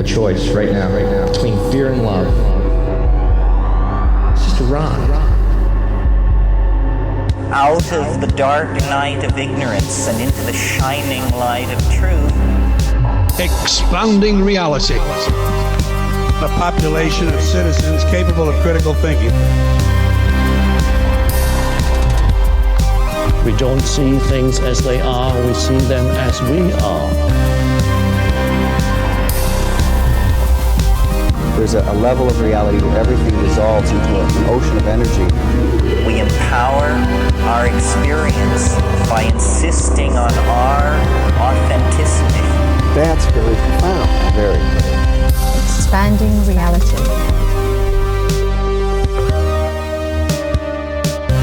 a choice right now, between fear and love. It's just a rock. Out of the dark night of ignorance and into the shining light of truth. Expanding reality. A population of citizens capable of critical thinking. We don't see things as they are, we see them as we are. There's a level of reality where everything dissolves into an ocean of energy. We empower our experience by insisting on our authenticity. That's very profound. Very. Expanding reality.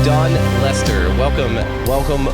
Dawn Lester, welcome.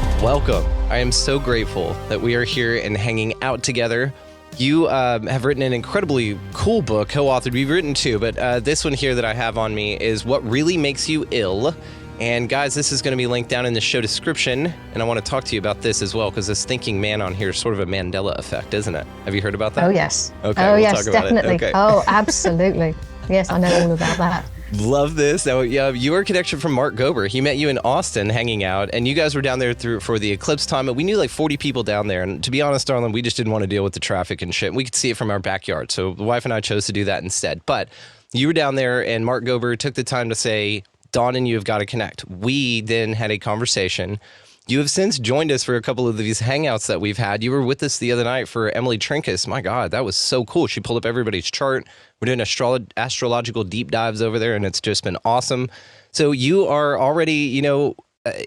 I am so grateful that we are here and hanging out together. You have written an incredibly cool book, co-authored. We've written two, but this one here that I have on me is What Really Makes You Ill. And guys, this is going to be linked down in the show description. And I want to talk to you about this as well, because this thinking man on here is sort of a Mandela effect, isn't it? Have you heard about that? Oh, yes. Okay, oh, we'll yes, talk about definitely. It. Okay. Oh, absolutely. Yes, I know all about that. Love this. Now, yeah, you were a connection from Mark Gober. He met you in Austin hanging out, and you guys were down there for the eclipse time. But we knew like 40 people down there. And to be honest, darling, we just didn't want to deal with the traffic and shit. We could see it from our backyard. So the wife and I chose to do that instead. But you were down there, and Mark Gober took the time to say, Dawn and you have got to connect. We then had a conversation. You have since joined us for a couple of these hangouts that we've had. You were with us the other night for Emily Trinkus. My God, that was so cool. She pulled up everybody's chart. We're doing astrological deep dives over there, and it's just been awesome. So you are already,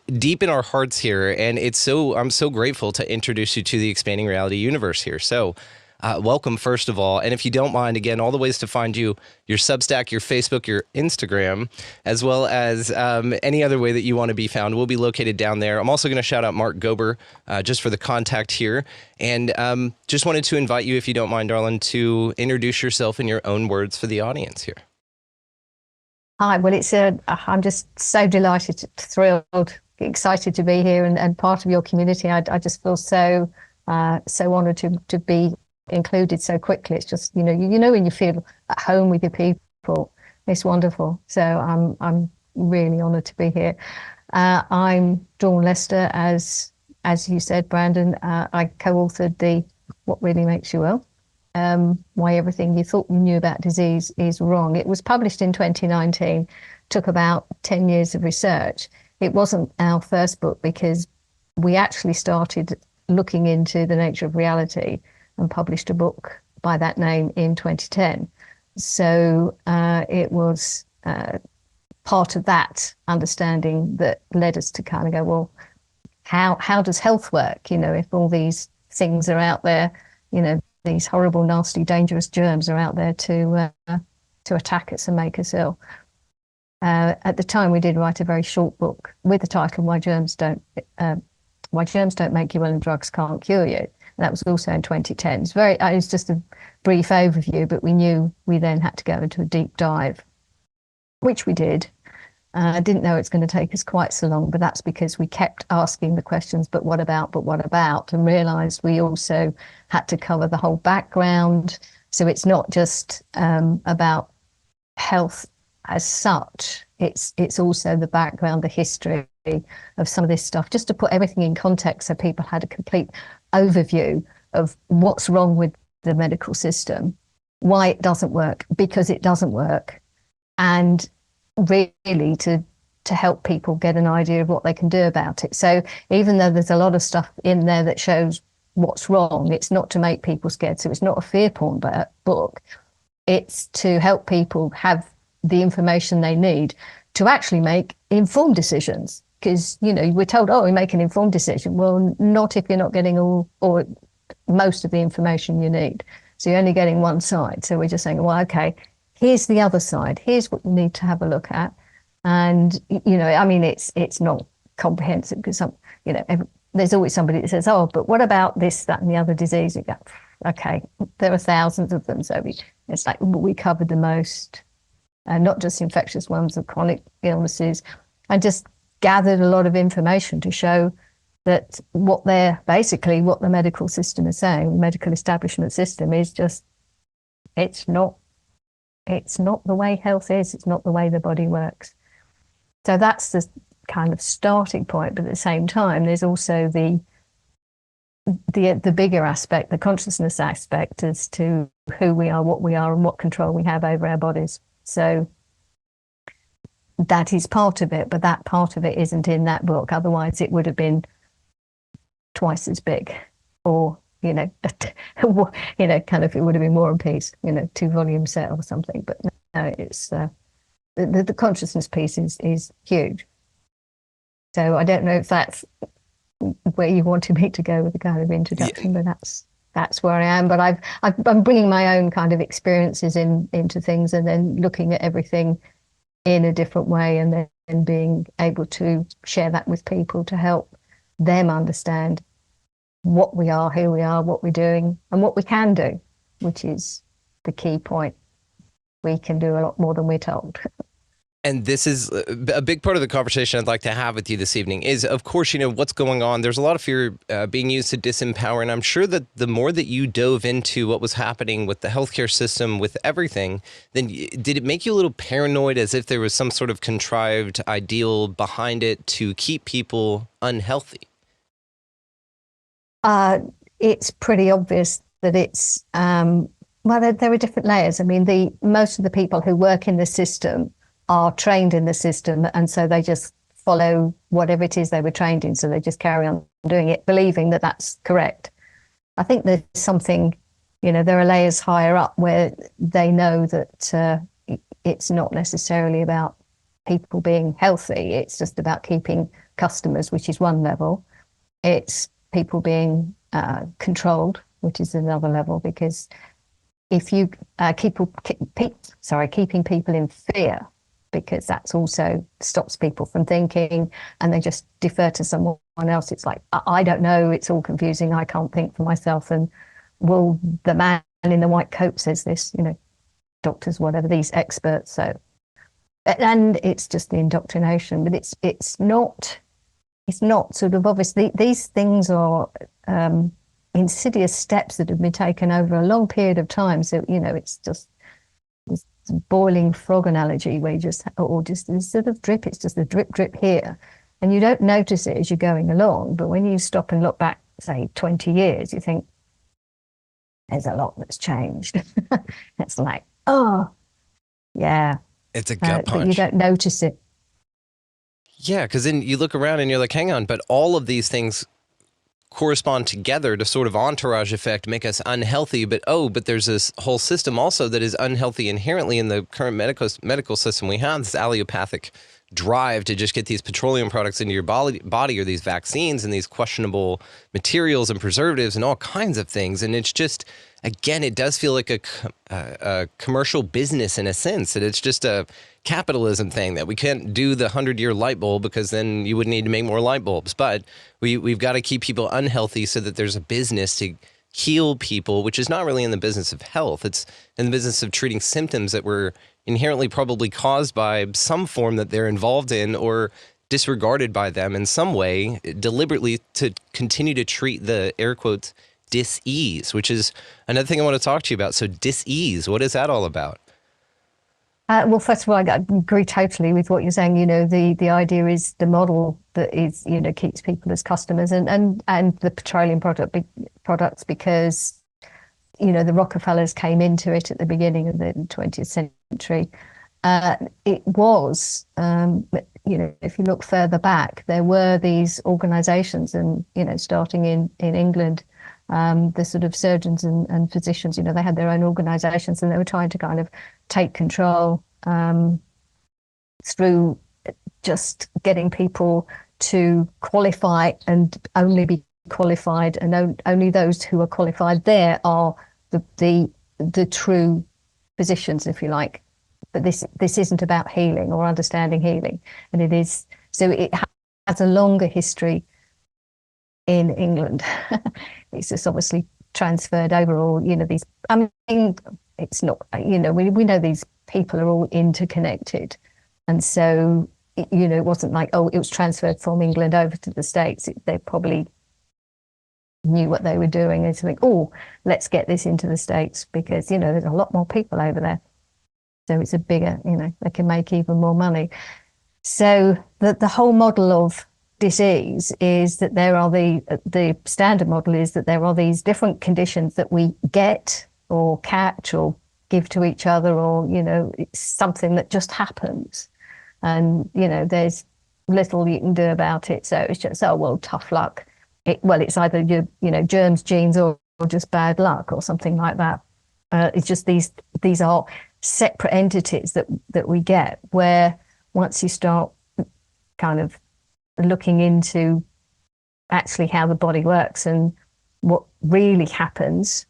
deep in our hearts here, and I'm so grateful to introduce you to the Expanding Reality universe here. So welcome, first of all. And if you don't mind, again, all the ways to find you, your Substack, your Facebook, your Instagram, as well as any other way that you want to be found, will be located down there. I'm also going to shout out Mark Gober just for the contact here. And just wanted to invite you, if you don't mind, darling, to introduce yourself in your own words for the audience here. Hi, well, I'm just so delighted, thrilled, excited to be here and part of your community. I just feel so honored to be included so quickly. It's just, you know when you feel at home with your people, it's wonderful. So I'm really honored to be here. I'm Dawn Lester, as you said, Brandon. I co-authored the What Really Makes You Ill, Why Everything You Thought You Knew About Disease Is Wrong. It was published in 2019, took about 10 years of research. It wasn't our first book because we actually started looking into the nature of reality and published a book by that name in 2010. So it was part of that understanding that led us to kind of go, well, how does health work? If all these things are out there, these horrible, nasty, dangerous germs are out there to attack us and make us ill. At the time, we did write a very short book with the title "Why Germs Don't Make You Ill and Drugs Can't Cure You." And that was also in 2010. It's just a brief overview, but we knew we then had to go into a deep dive, which we did. I didn't know it's going to take us quite so long, but that's because we kept asking the questions, but what about, and realized we also had to cover the whole background. So it's not just about health as such. It's also the background, the history of some of this stuff, just to put everything in context so people had a complete overview of what's wrong with the medical system, why it doesn't work, because it doesn't work, and really to help people get an idea of what they can do about it. So even though there's a lot of stuff in there that shows what's wrong, it's not to make people scared. So it's not a fear porn book. It's to help people have the information they need to actually make informed decisions. Because, we're told, we make an informed decision. Well, not if you're not getting all or most of the information you need. So you're only getting one side. So we're just saying, well, okay, here's the other side. Here's what you need to have a look at. And, it's not comprehensive because, there's always somebody that says, but what about this, that, and the other disease? You go, okay, there are thousands of them. So it's like we covered the most, not just infectious ones, of chronic illnesses, and just gathered a lot of information to show that what the medical system is saying, the medical establishment system, is just It's not the way health is. It's not the way the body works. So that's the kind of starting point. But at the same time, there's also the bigger aspect, the consciousness aspect as to who we are, and what control we have over our bodies. So that is part of it, but that part of it isn't in that book. Otherwise, it would have been twice as big, or kind of, it would have been War and Peace, 2-volume set or something. But no, it's the consciousness piece is huge. So I don't know if that's where you wanted me to go with the kind of introduction, but that's where I am. But I'm bringing my own kind of experiences into things, and then looking at everything in a different way, and then being able to share that with people to help them understand what we are, who we are, what we're doing, and what we can do, which is the key point. We can do a lot more than we're told. And this is a big part of the conversation I'd like to have with you this evening is, of course, what's going on. There's a lot of fear being used to disempower. And I'm sure that the more that you dove into what was happening with the healthcare system, with everything, then did it make you a little paranoid, as if there was some sort of contrived ideal behind it to keep people unhealthy? It's pretty obvious that it's, well, there are different layers. I mean, most of the people who work in the system are trained in the system, and so they just follow whatever it is they were trained in, so they just carry on doing it, believing that that's correct. I think there's something, there are layers higher up where they know that it's not necessarily about people being healthy, it's just about keeping customers, which is one level. It's people being controlled, which is another level, because if you keeping people in fear, because that's also stops people from thinking, and they just defer to someone else. It's like, I don't know, it's all confusing, I can't think for myself. And well, the man in the white coat says this, doctors, whatever, these experts. So, and it's just the indoctrination, but it's not sort of obviously, these things are insidious steps that have been taken over a long period of time. So, it's just this boiling frog analogy where just this sort of drip, it's just a drip, drip here. And you don't notice it as you're going along. But when you stop and look back, say 20 years, you think there's a lot that's changed. It's like, oh, yeah. It's a gut punch. But you don't notice it. Yeah, because then you look around and you're like, hang on, but all of these things correspond together to sort of entourage effect, make us unhealthy. But there's this whole system also that is unhealthy inherently in the current medical system we have, this allopathic drive to just get these petroleum products into your body, or these vaccines and these questionable materials and preservatives and all kinds of things. And it's just, again, it does feel like a commercial business in a sense, that it's just a capitalism thing, that we can't do the 100-year light bulb because then you would need to make more light bulbs. But we've got to keep people unhealthy so that there's a business to heal people, which is not really in the business of health. It's in the business of treating symptoms that were inherently probably caused by some form that they're involved in, or disregarded by them in some way, deliberately, to continue to treat the, air quotes, dis-ease, which is another thing I want to talk to you about. So dis-ease, what is that all about? Well, first of all, I agree totally with what you're saying. The idea is the model that is, keeps people as customers, and the petroleum products, because, the Rockefellers came into it at the beginning of the 20th century. It was, if you look further back, there were these organizations, and, starting in England, the sort of surgeons and physicians, they had their own organizations, and they were trying to kind of take control through just getting people to qualify and only be qualified, and only those who are qualified there are the true physicians, if you like. But this isn't about healing or understanding healing, and it is, so it has a longer history in England. It's just obviously transferred over all, these, I mean, it's not, we know these people are all interconnected. And so, it wasn't like, it was transferred from England over to the States. They probably knew what they were doing and to think, oh, let's get this into the States because, you know, there's a lot more people over there. So it's a bigger, you know, they can make even more money. So the whole model of disease is that there are the standard model is that there are these different conditions that we get or catch or give to each other, or, you know, it's something that just happens. And, you know, there's little you can do about it. So it's just, oh, well, tough luck. It's either you know, germs, genes, or just bad luck or something like that. It's just these are separate entities that we get, where once you start kind of looking into actually how the body works and what really happens,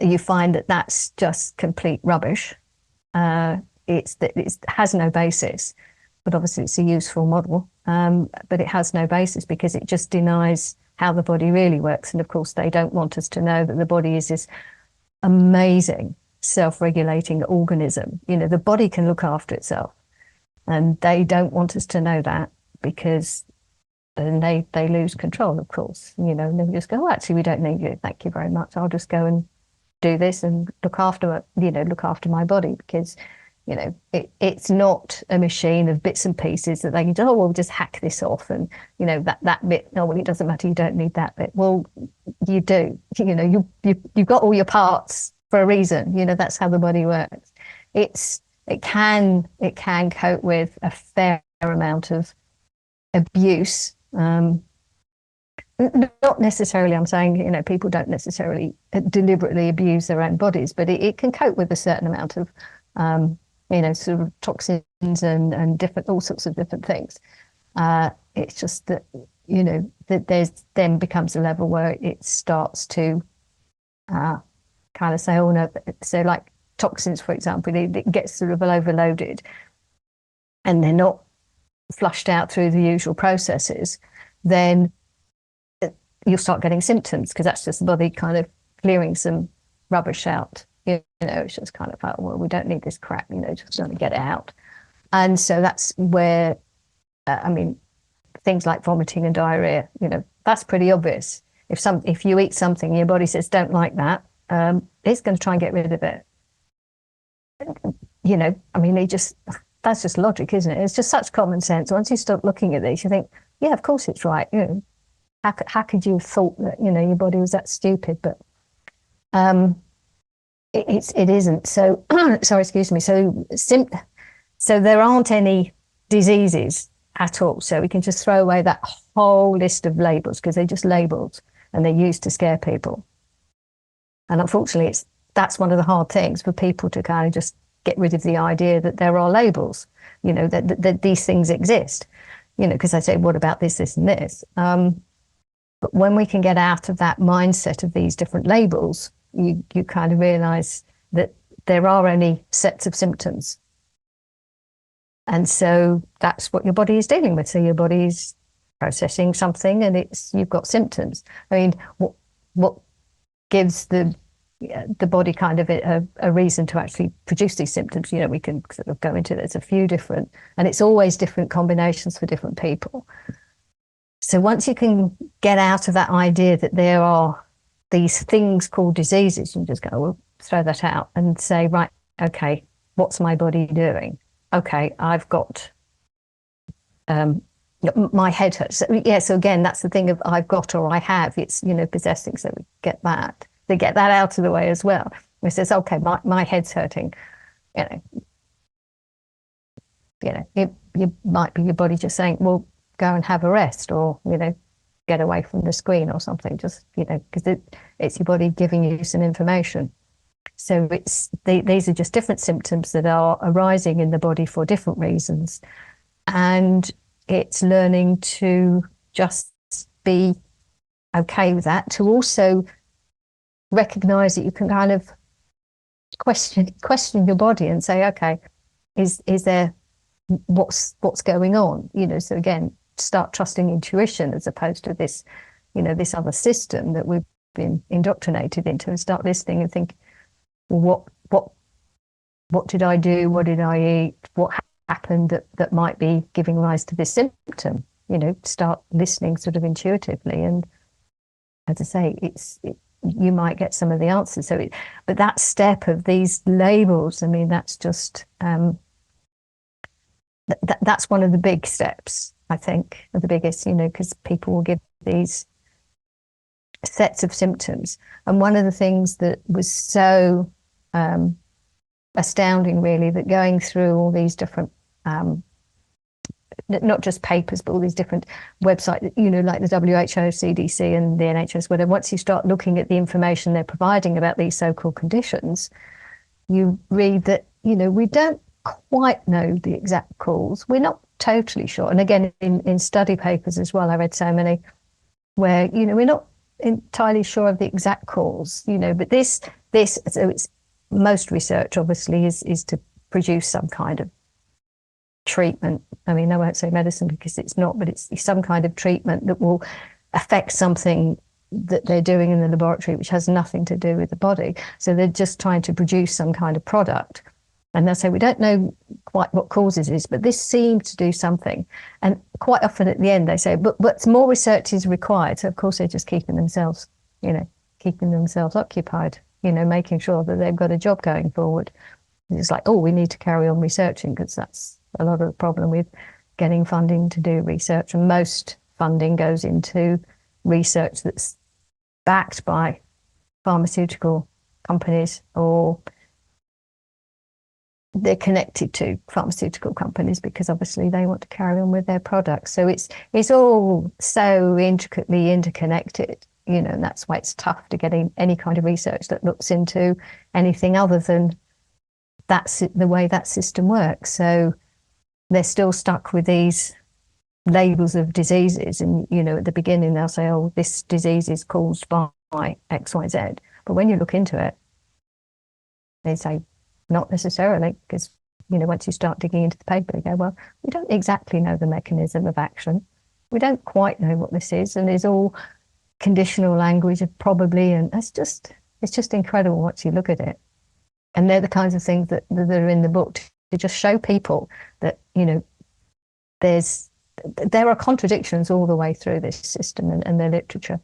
you find that that's just complete rubbish. It has no basis, but obviously it's a useful model, but it has no basis because it just denies how the body really works. And of course, they don't want us to know that the body is this amazing self-regulating organism. You know, the body can look after itself, and they don't want us to know that because then they lose control, of course. You know, and they just go, oh, actually, we don't need you. Thank you very much. I'll just go and do this and look after my body, because, you know, it's not a machine of bits and pieces that they can do, oh, we'll just hack this off, and, you know, that bit, no, well, it doesn't matter, you don't need that bit. Well, you do. You know, you've got all your parts for a reason. You know, that's how the body works. It can cope with a fair amount of abuse. Not necessarily, I'm saying, you know, people don't necessarily deliberately abuse their own bodies, but it can cope with a certain amount of, you know, sort of toxins and different, all sorts of different things. It's just that, you know, that there's then becomes a level where it starts to kind of say, oh no, so like toxins, for example, it gets sort of overloaded and they're not flushed out through the usual processes, then you'll start getting symptoms, because that's just the body kind of clearing some rubbish out. You know, it's just kind of like, well, we don't need this crap, you know, just going to get it out. And so that's where, I mean, things like vomiting and diarrhea, you know, that's pretty obvious. If you eat something, your body says, don't like that, it's going to try and get rid of it. You know, I mean, that's just logic, isn't it? It's just such common sense. Once you start looking at this, you think, yeah, of course it's right. You know, how could you have thought that, you know, your body was that stupid? But it isn't. So, sorry, excuse me. So there aren't any diseases at all. So we can just throw away that whole list of labels, because they're just labels and they're used to scare people. And unfortunately, that's one of the hard things for people to kind of just get rid of the idea that there are labels, you know, that these things exist, you know, because they say, what about this, this, and this? But when we can get out of that mindset of these different labels, you kind of realize that there are only sets of symptoms. And so that's what your body is dealing with. So your body's processing something and you've got symptoms. I mean, what gives the body kind of a reason to actually produce these symptoms? You know, we can sort of go into, there's a few different, and it's always different combinations for different people. So once you can get out of that idea that there are these things called diseases, you just go, well, throw that out and say, right, okay, what's my body doing? Okay, I've got, my head hurts. So, yeah, so again, that's the thing of I've got or I have, it's, you know, possessing, so we get that. They get that out of the way as well. It says, okay, my head's hurting, you know, it might be your body just saying, well, go and have a rest, or, you know, get away from the screen or something, just, you know, because it's your body giving you some information. So these are just different symptoms that are arising in the body for different reasons. And it's learning to just be okay with that, to also recognize that you can kind of question your body and say, okay, is there, what's going on? You know, so again, start trusting intuition as opposed to this, you know, this other system that we've been indoctrinated into, and start listening and think, well, what did I do? What did I eat? What happened that might be giving rise to this symptom? You know, start listening sort of intuitively, and as I say, you might get some of the answers. But that step of these labels, I mean, that's just that's one of the big steps, I think, the biggest, because people will give these sets of symptoms. And one of the things that was so astounding, really, that going through all these different, not just papers, but all these different websites, like the WHO, CDC, and the NHS, where once you start looking at the information they're providing about these so-called conditions, you read that, we don't quite know the exact cause. We're not totally sure. And again, in study papers as well, I read so many where, we're not entirely sure of the exact cause, but so it's most research obviously is to produce some kind of treatment. I mean, I won't say medicine because it's not, but it's some kind of treatment that will affect something that they're doing in the laboratory, which has nothing to do with the body. So they're just trying to produce some kind of product. And they'll say, we don't know quite what causes this, but this seemed to do something. And quite often at the end, they say, but more research is required. So of course, they're just keeping themselves occupied, making sure that they've got a job going forward. It's like, we need to carry on researching, because that's a lot of the problem with getting funding to do research. And most funding goes into research that's backed by pharmaceutical companies, or they're connected to pharmaceutical companies, because obviously they want to carry on with their products. So it's all so intricately interconnected, and that's why it's tough to get any kind of research that looks into anything other than that's the way that system works. So they're still stuck with these labels of diseases, and at the beginning they'll say, this disease is caused by X, Y, Z. But when you look into it, they say not necessarily, because once you start digging into the paper, you go, well, we don't exactly know the mechanism of action. We don't quite know what this is, and it's all conditional language of probably, and it's just incredible once you look at it. And they're the kinds of things that are in the book to just show people that there are contradictions all the way through this system and their literature.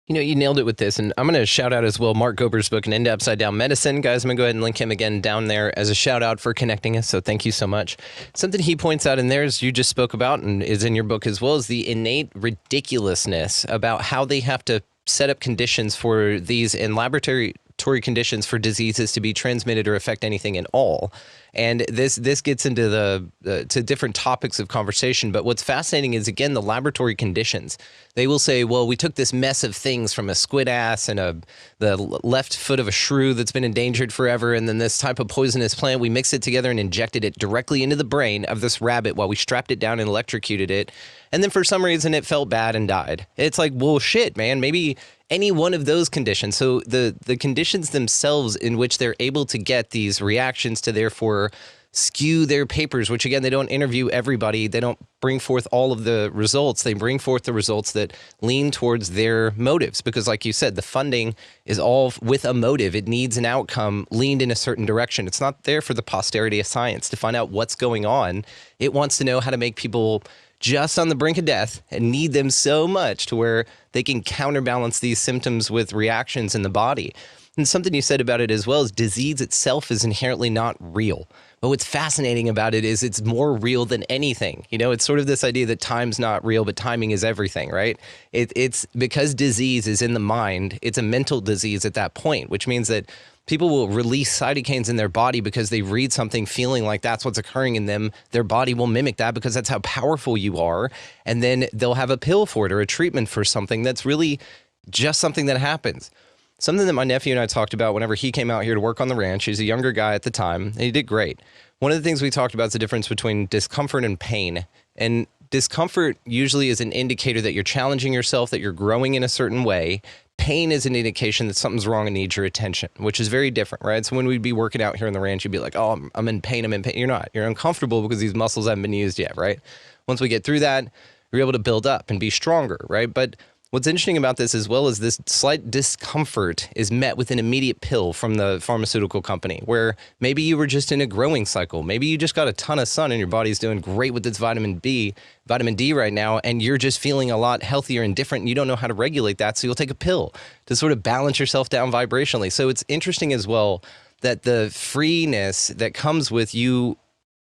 You nailed it with this, and I'm going to shout out as well Mark Gober's book, An End to Upside Down Medicine. Guys, I'm going to go ahead and link him again down there as a shout out for connecting us, so thank you so much. Something he points out in there, as you just spoke about, and is in your book as well, is the innate ridiculousness about how they have to set up conditions for these in laboratory conditions for diseases to be transmitted or affect anything at all. And this gets into to different topics of conversation. But what's fascinating is, again, the laboratory conditions. They will say, well, we took this mess of things from a squid ass and the left foot of a shrew that's been endangered forever, and then this type of poisonous plant, we mixed it together and injected it directly into the brain of this rabbit while we strapped it down and electrocuted it. And then for some reason it felt bad and died. It's like, well, shit, man, maybe any one of those conditions. So the conditions themselves in which they're able to get these reactions to therefore skew their papers, which again, they don't interview everybody. They don't bring forth all of the results. They bring forth the results that lean towards their motives. Because like you said, the funding is all with a motive. It needs an outcome leaned in a certain direction. It's not there for the posterity of science to find out what's going on. It wants to know how to make people just on the brink of death and need them so much to where they can counterbalance these symptoms with reactions in the body. And something you said about it as well is disease itself is inherently not real. But what's fascinating about it is it's more real than anything. It's sort of this idea that time's not real, but timing is everything, right? It's because disease is in the mind, it's a mental disease at that point, which means that people will release cytokines in their body because they read something feeling like that's what's occurring in them. Their body will mimic that because that's how powerful you are. And then they'll have a pill for it or a treatment for something that's really just something that happens. Something that my nephew and I talked about whenever he came out here to work on the ranch. He's a younger guy at the time, and he did great. One of the things we talked about is the difference between discomfort and pain. And discomfort usually is an indicator that you're challenging yourself, that you're growing in a certain way. Pain is an indication that something's wrong and needs your attention, which is very different, right? So when we'd be working out here on the ranch, you'd be like, oh, I'm in pain, I'm in pain. You're not. You're uncomfortable because these muscles haven't been used yet, right? Once we get through that, you're able to build up and be stronger, right? But What's interesting about this, as well as this slight discomfort, is met with an immediate pill from the pharmaceutical company, where maybe you were just in a growing cycle. Maybe you just got a ton of sun and your body's doing great with its vitamin D right now, and you're just feeling a lot healthier and different, and you don't know how to regulate that, so you'll take a pill to sort of balance yourself down vibrationally. So it's interesting as well that the freeness that comes with you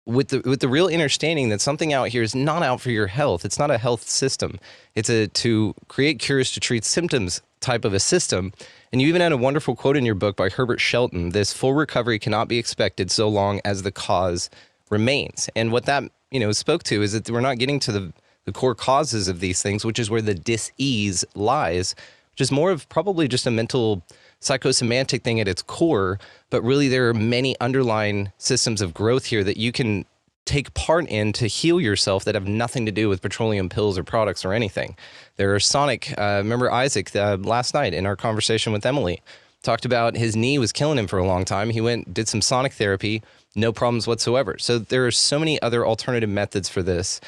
with the real understanding that something out here is not out for your health. It's not a health system. It's a to create cures to treat symptoms type of a system. And you even had a wonderful quote in your book by Herbert Shelton: "This full recovery cannot be expected so long as the cause remains." And what that, spoke to is that we're not getting to the core causes of these things, which is where the dis-ease lies, which is more of probably just a mental psychosemantic thing at its core, but really there are many underlying systems of growth here that you can take part in to heal yourself that have nothing to do with petroleum pills or products or anything. There are sonic, remember Isaac last night in our conversation with Emily, talked about his knee was killing him for a long time. He did some sonic therapy, no problems whatsoever. So there are so many other alternative methods for this.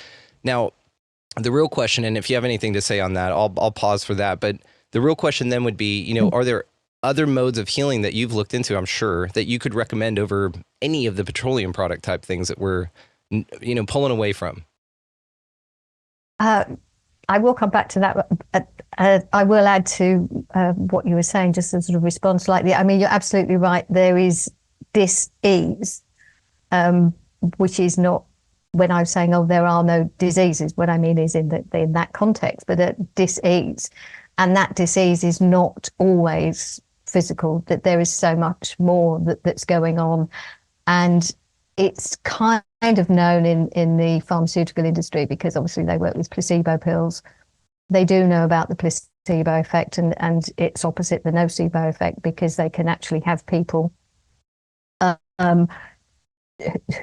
Now, the real question, and if you have anything to say on that, I'll pause for that. But the real question then would be, are there other modes of healing that you've looked into, I'm sure, that you could recommend over any of the petroleum product type things that we're, pulling away from? I will come back to that. I will add to what you were saying, just to sort of respond slightly. I mean, you're absolutely right. There is dis-ease, which is not, when I was saying, there are no diseases, what I mean is in that context, but at dis-ease. And that disease is not always physical, that there is so much more that's going on. And it's kind of known in the pharmaceutical industry, because obviously they work with placebo pills. They do know about the placebo effect and its opposite, the nocebo effect, because they can actually have people who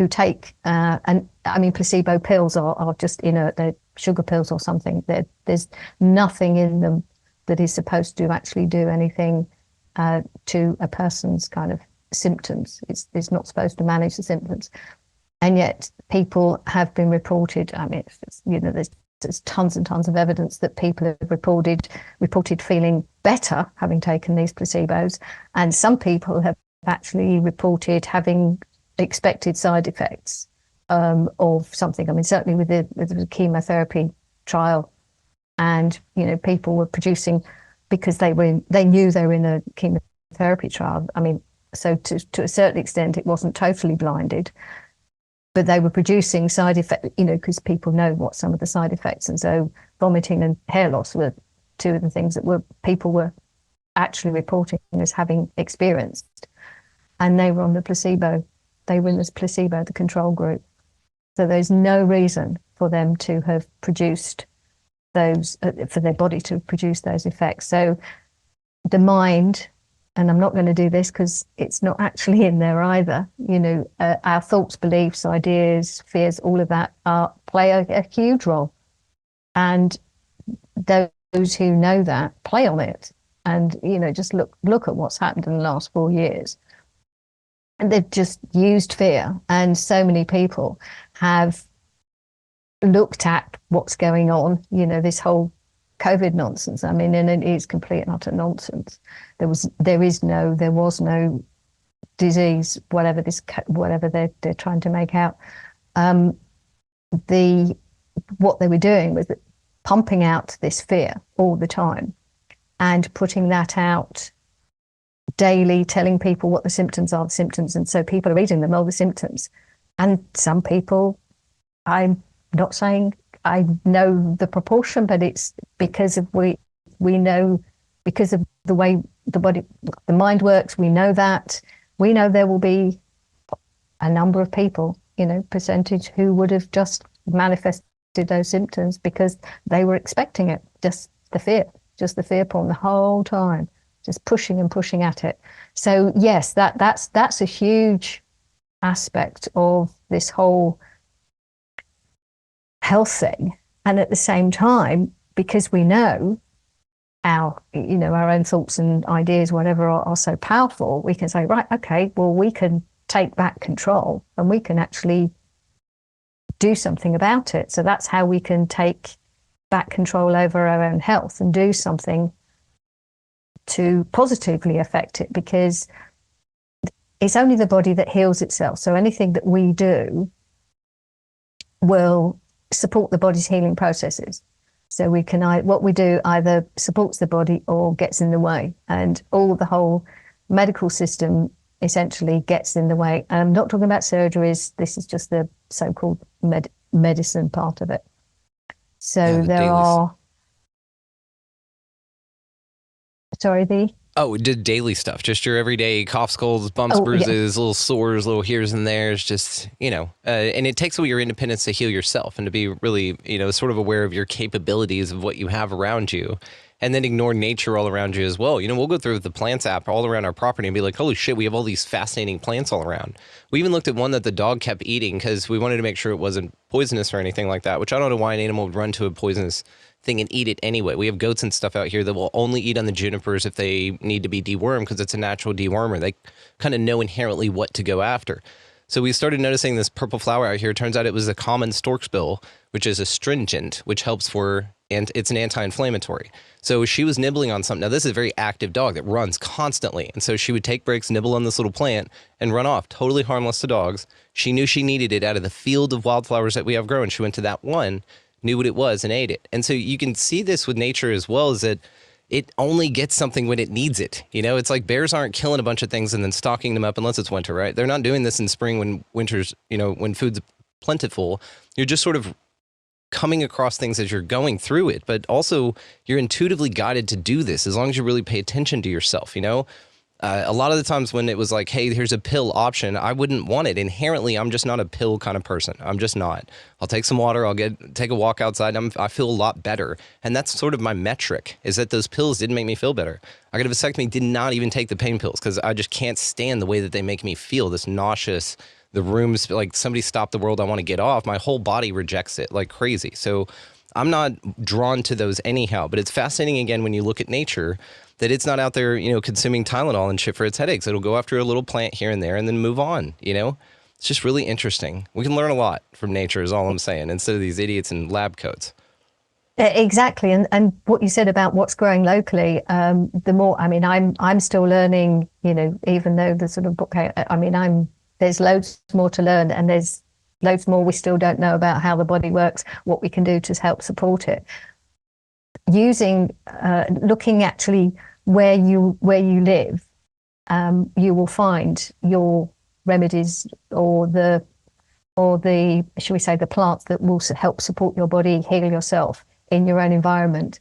take, and I mean, placebo pills are just inert, they're sugar pills or something. There's nothing in them that is supposed to actually do anything to a person's kind of symptoms. It's not supposed to manage the symptoms. And yet people have been reported, I mean, there's tons and tons of evidence that people have reported feeling better having taken these placebos. And some people have actually reported having expected side effects of something. I mean, certainly with the chemotherapy trial, and people were producing, because they knew they were in a chemotherapy trial. I mean, so to a certain extent it wasn't totally blinded, but they were producing side effects, because people know what some of the side effects, and so vomiting and hair loss were two of the things that people were actually reporting as having experienced, and they were on the placebo. They were in this placebo, the control group. So there's no reason for them to have produced those, for their body to produce those effects. So the mind, and I'm not going to do this because it's not actually in there either, our thoughts, beliefs, ideas, fears, all of that play a huge role. And those who know that play on it. And, just look at what's happened in the last 4 years. And they've just used fear. And so many people have looked at what's going on, this whole COVID nonsense. I mean, and it is complete and utter nonsense. There was no disease, whatever they're trying to make out. What they were doing was pumping out this fear all the time and putting that out daily, telling people what the symptoms are, and so people are reading them, all the symptoms. And some people, I'm not saying I know the proportion, but it's because of we know, because of the way the mind works, we know there will be a number of people, percentage, who would have just manifested those symptoms because they were expecting it. Just the fear porn the whole time, just pushing and pushing at it. So yes, that's a huge aspect of this whole health thing. And at the same time, because we know our own thoughts and ideas, whatever, are so powerful, we can say, right, okay, well, we can take back control and we can actually do something about it. So that's how we can take back control over our own health and do something to positively affect it, because it's only the body that heals itself. So anything that we do will support the body's healing processes. So we can, what we do either supports the body or gets in the way, and the whole medical system essentially gets in the way. I'm not talking about surgeries. This is just the so-called medicine part of it. So there are, did daily stuff, just your everyday coughs, colds, bumps, bruises, little sores, little here's and there's, just, and it takes away your independence to heal yourself and to be really, sort of aware of your capabilities of what you have around you, and then ignore nature all around you as well. We'll go through the plants app all around our property and be like, holy shit, we have all these fascinating plants all around. We even looked at one that the dog kept eating because we wanted to make sure it wasn't poisonous or anything like that, which I don't know why an animal would run to a poisonous thing and eat it anyway. We have goats and stuff out here that will only eat on the junipers if they need to be dewormed, because it's a natural dewormer. They kind of know inherently what to go after. So we started noticing this purple flower out here. It turns out it was a common stork's bill, which is astringent, which helps for, and it's an anti-inflammatory. So she was nibbling on something. Now, this is a very active dog that runs constantly. And so she would take breaks, nibble on this little plant, and run off, totally harmless to dogs. She knew she needed it out of the field of wildflowers that we have growing. She went to that one, knew what it was, and ate it. And so you can see this with nature as well, is that it only gets something when it needs it. It's like bears aren't killing a bunch of things and then stocking them up unless it's winter, right? They're not doing this in spring when winter's, when food's plentiful. You're just sort of coming across things as you're going through it, but also you're intuitively guided to do this as long as you really pay attention to yourself. A lot of the times when it was like, hey, here's a pill option, I wouldn't want it. Inherently, I'm just not a pill kind of person. I'm just not. I'll take some water. I'll take a walk outside. I feel a lot better. And that's sort of my metric, is that those pills didn't make me feel better. I got a vasectomy, did not even take the pain pills because I just can't stand the way that they make me feel, this nauseous, the room's like somebody stopped the world, I want to get off. My whole body rejects it like crazy. So I'm not drawn to those anyhow. But it's fascinating, again, when you look at nature, that it's not out there, consuming Tylenol and shit for its headaches. It'll go after a little plant here and there and then move on, It's just really interesting. We can learn a lot from nature is all I'm saying, instead of these idiots in lab coats. Exactly. And what you said about what's growing locally, the more, I'm still learning, even though the sort of book, there's loads more to learn, and there's loads more we still don't know about how the body works, what we can do to help support it. Looking actually where you live, you will find your remedies or the shall we say the plants that will help support your body, heal yourself in your own environment.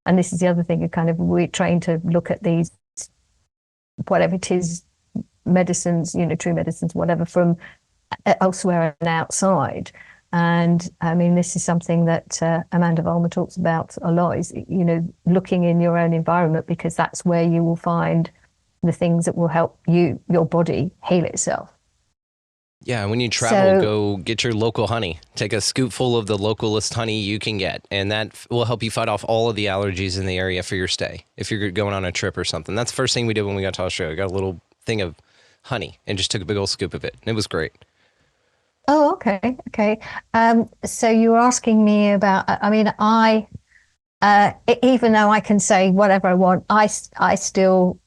And this is the other thing, we're trained to look at these, whatever it is, medicines, true medicines, whatever, from elsewhere and outside. And this is something that Amanda Vollmer talks about a lot, is, looking in your own environment, because that's where you will find the things that will help your body heal itself. Yeah, when you travel, go get your local honey. Take a scoopful of the localest honey you can get, and that will help you fight off all of the allergies in the area for your stay, if you're going on a trip or something. That's the first thing we did when we got to Australia. We got a little thing of honey and just took a big old scoop of it, and it was great. Oh, okay. So you were asking me about, even though I can say whatever I want, I still,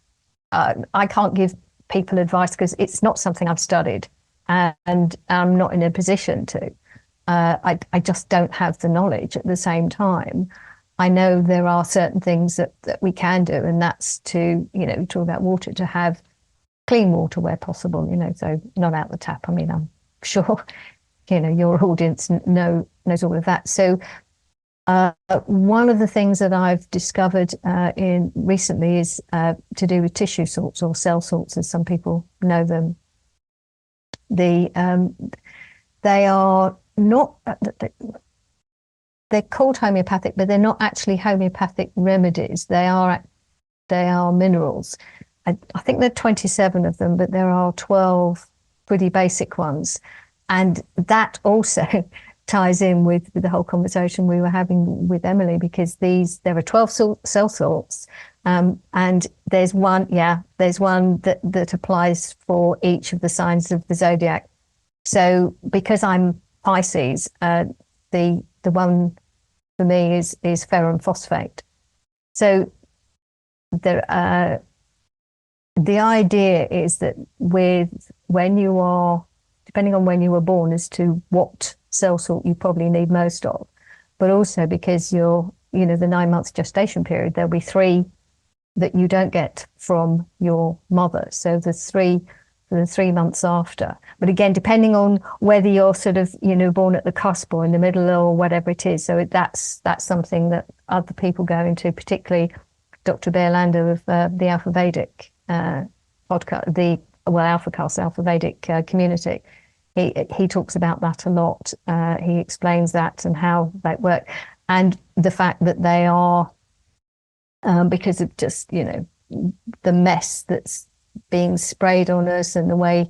I can't give people advice because it's not something I've studied, and I'm not in a position to. I just don't have the knowledge. At the same time, I know there are certain things that we can do, and that's to, talk about water, to have clean water where possible, so not out the tap. I'm sure, your audience knows all of that. So one of the things that I've discovered in recently is to do with tissue salts, or cell salts, as some people know them. They are not, they're called homeopathic, but they're not actually homeopathic remedies. They are minerals. I think there are 27 of them, but there are 12 pretty basic ones. And that also ties in with the whole conversation we were having with Emily, because there are 12 cell salts, and there's one that applies for each of the signs of the zodiac. So because I'm Pisces, the one for me is ferrum phosphate. So there, the idea is that when you are, depending on when you were born as to what cell salt you probably need most of, but also because you're, the 9 months gestation period, there'll be 3 that you don't get from your mother. So there's 3 for the 3 months after. But again, depending on whether you're sort of, born at the cusp or in the middle or whatever it is. So that's something that other people go into, particularly Dr. Beerlander of the Alpha Vedic podcast, Alpha Vedic community. He talks about that a lot. He explains that and how that works, and the fact that they are, because of just, the mess that's being sprayed on us and the way,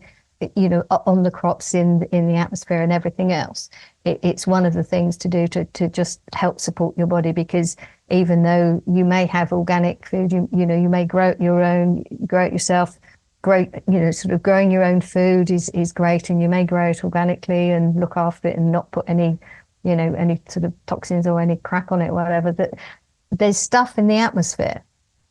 on the crops in the atmosphere and everything else. It's one of the things to do to just help support your body, because even though you may have organic food, you may grow it yourself. Sort of growing your own food is great, and you may grow it organically and look after it and not put any sort of toxins or any crap on it, or whatever. That there's stuff in the atmosphere,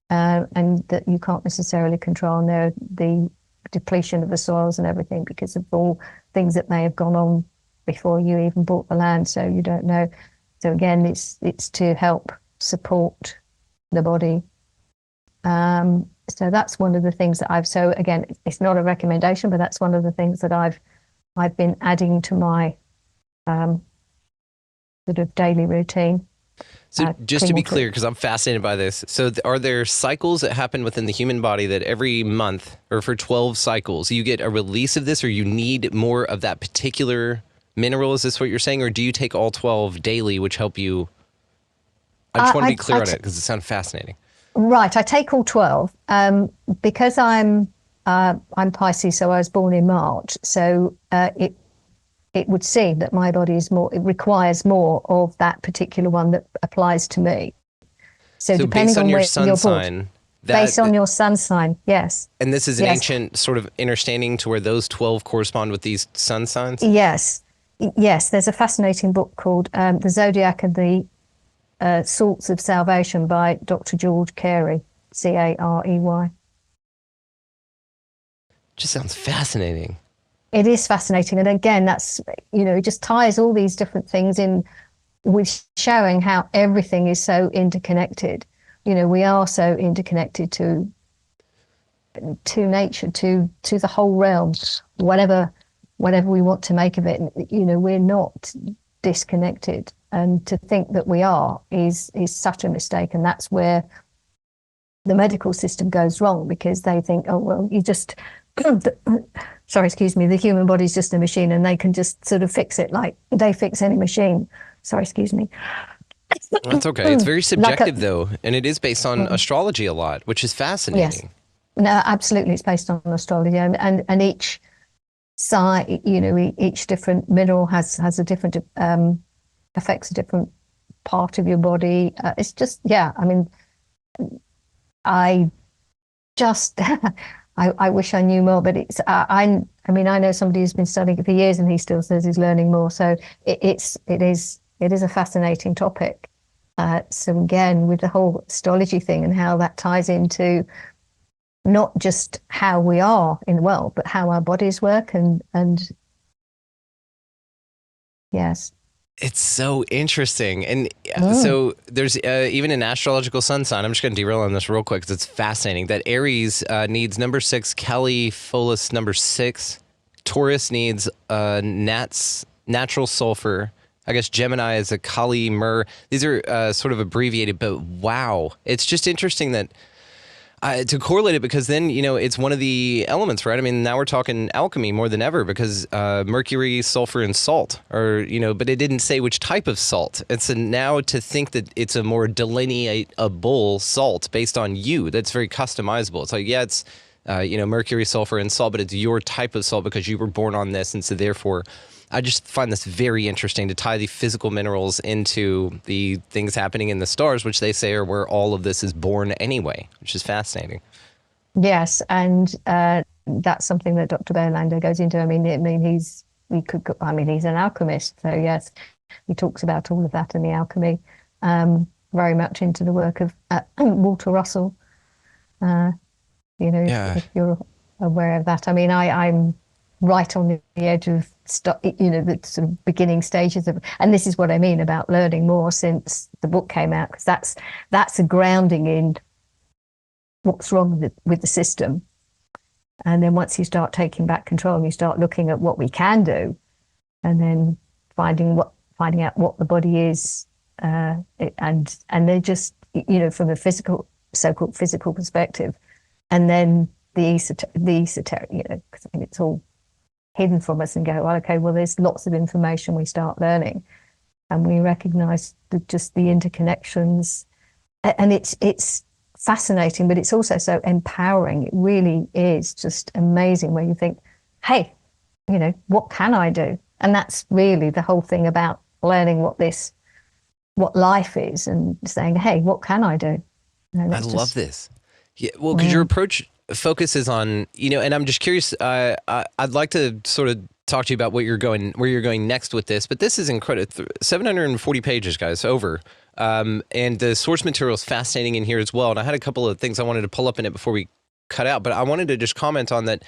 and that you can't necessarily control. And there, the depletion of the soils and everything, because of all things that may have gone on before you even bought the land, so you don't know. So again, it's to help support the body. So that's one of the things that so again, it's not a recommendation, but that's one of the things that I've been adding to my sort of daily routine. So just to be clear, because I'm fascinated by this. So are there cycles that happen within the human body that every month, or for 12 cycles, you get a release of this, or you need more of that particular mineral? Is this what you're saying? Or do you take all 12 daily, which help you? I just want to be clear on it, because it sounds fascinating. Right. I take all 12 because I'm Pisces, so I was born in March. So it would seem that my body it requires more of that particular one that applies to me. So depending based on your where sun you're sign, born, based on your sun sign, yes. And this is an ancient sort of understanding to where those 12 correspond with these sun signs? Yes. There's a fascinating book called The Zodiac and the Salts of Salvation by Dr. George Carey, Carey. Just sounds fascinating. It is fascinating. And again, that's, it just ties all these different things in with showing how everything is so interconnected. We are so interconnected to nature, to the whole realm, whatever we want to make of it. We're not disconnected. And to think that we are is such a mistake. And that's where the medical system goes wrong, because they think, oh, well, you just, sorry, excuse me, the human body's just a machine and they can just sort of fix it like they fix any machine. Sorry, excuse me. That's okay. It's very subjective, though, and it is based on astrology a lot, which is fascinating. Yes. No, absolutely. It's based on astrology, and each side, each different mineral has a different affects a different part of your body. It's just, I just, I wish I knew more, but it's, I know somebody who's been studying it for years and he still says he's learning more. So it is a fascinating topic. So again, with the whole astrology thing and how that ties into not just how we are in the world, but how our bodies work and yes. It's so interesting. And so there's even an astrological sun sign. I'm just going to derail on this real quick because it's fascinating. That Aries needs number 6, Calipholus number 6. Taurus needs natural sulfur. I guess Gemini is a Kali Myrrh. These are sort of abbreviated, but wow. It's just interesting that to correlate it, because then, it's one of the elements, right? I mean, now we're talking alchemy more than ever, because mercury, sulfur, and salt are, but it didn't say which type of salt. It's now to think that it's a more delineatable salt based on you. That's very customizable. It's like, yeah, it's, mercury, sulfur, and salt, but it's your type of salt because you were born on this. And so therefore, I just find this very interesting to tie the physical minerals into the things happening in the stars, which they say are where all of this is born anyway, which is fascinating. Yes, and that's something that Dr. Beerlander goes into. He's an alchemist, so yes, he talks about all of that in the alchemy. very much into the work of Walter Russell. If you're aware of that. I mean, I'm right on the edge of the sort of beginning stages of, and this is what I mean about learning more since the book came out, because that's a grounding in what's wrong with the system. And then once you start taking back control and you start looking at what we can do, and then finding out what the body is, and they're just, from a so-called physical perspective, and then the esoteric, because I mean it's all hidden from us, and go, well, okay, well, there's lots of information we start learning, and we recognize just the interconnections, and it's fascinating, but it's also so empowering. It really is just amazing when you think, hey, what can I do? And that's really the whole thing about learning what life is, and saying, hey, what can I do? I love this. Yeah, well, because your approach focuses on, and I'm just curious, I'd like to sort of talk to you about where you're going next with this, but this is incredible. 740 pages, guys, over. And the source material is fascinating in here as well. And I had a couple of things I wanted to pull up in it before we cut out, but I wanted to just comment on that.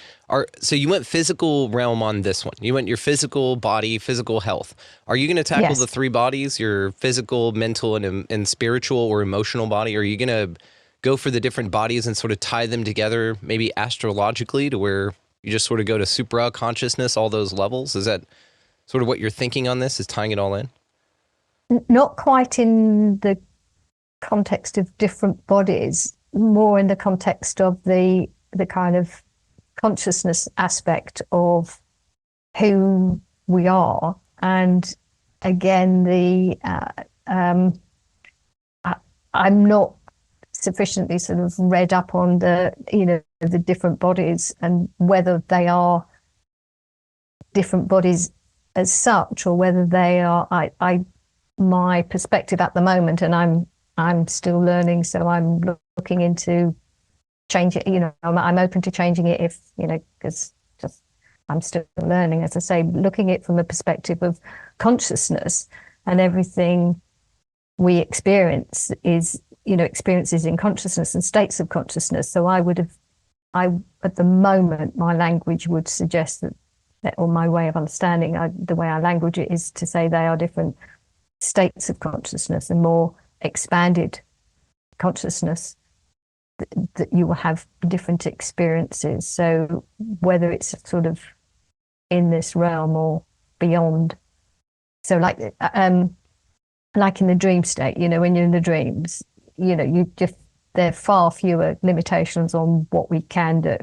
So you went physical realm on this one. You went your physical body, physical health. Are you going to tackle the three bodies, your physical, mental, and spiritual or emotional body? Are you going to go for the different bodies and sort of tie them together, maybe astrologically, to where you just sort of go to supra consciousness, all those levels? Is that sort of what you're thinking on this, is tying it all in? Not quite in the context of different bodies, more in the context of the kind of consciousness aspect of who we are. And again, I'm not sufficiently sort of read up on the different bodies and whether they are different bodies as such, or whether they are my perspective at the moment, and I'm still learning, so I'm looking into change it. I'm open to changing it if because just I'm still learning, as I say, looking at it from a perspective of consciousness, and everything we experience is experiences in consciousness and states of consciousness. So at the moment, my language would suggest that, or my way of understanding, the way I language it is to say they are different states of consciousness, and more expanded consciousness, that you will have different experiences. So whether it's sort of in this realm or beyond. So like in the dream state, when you're in the dreams, there are far fewer limitations on what we can do.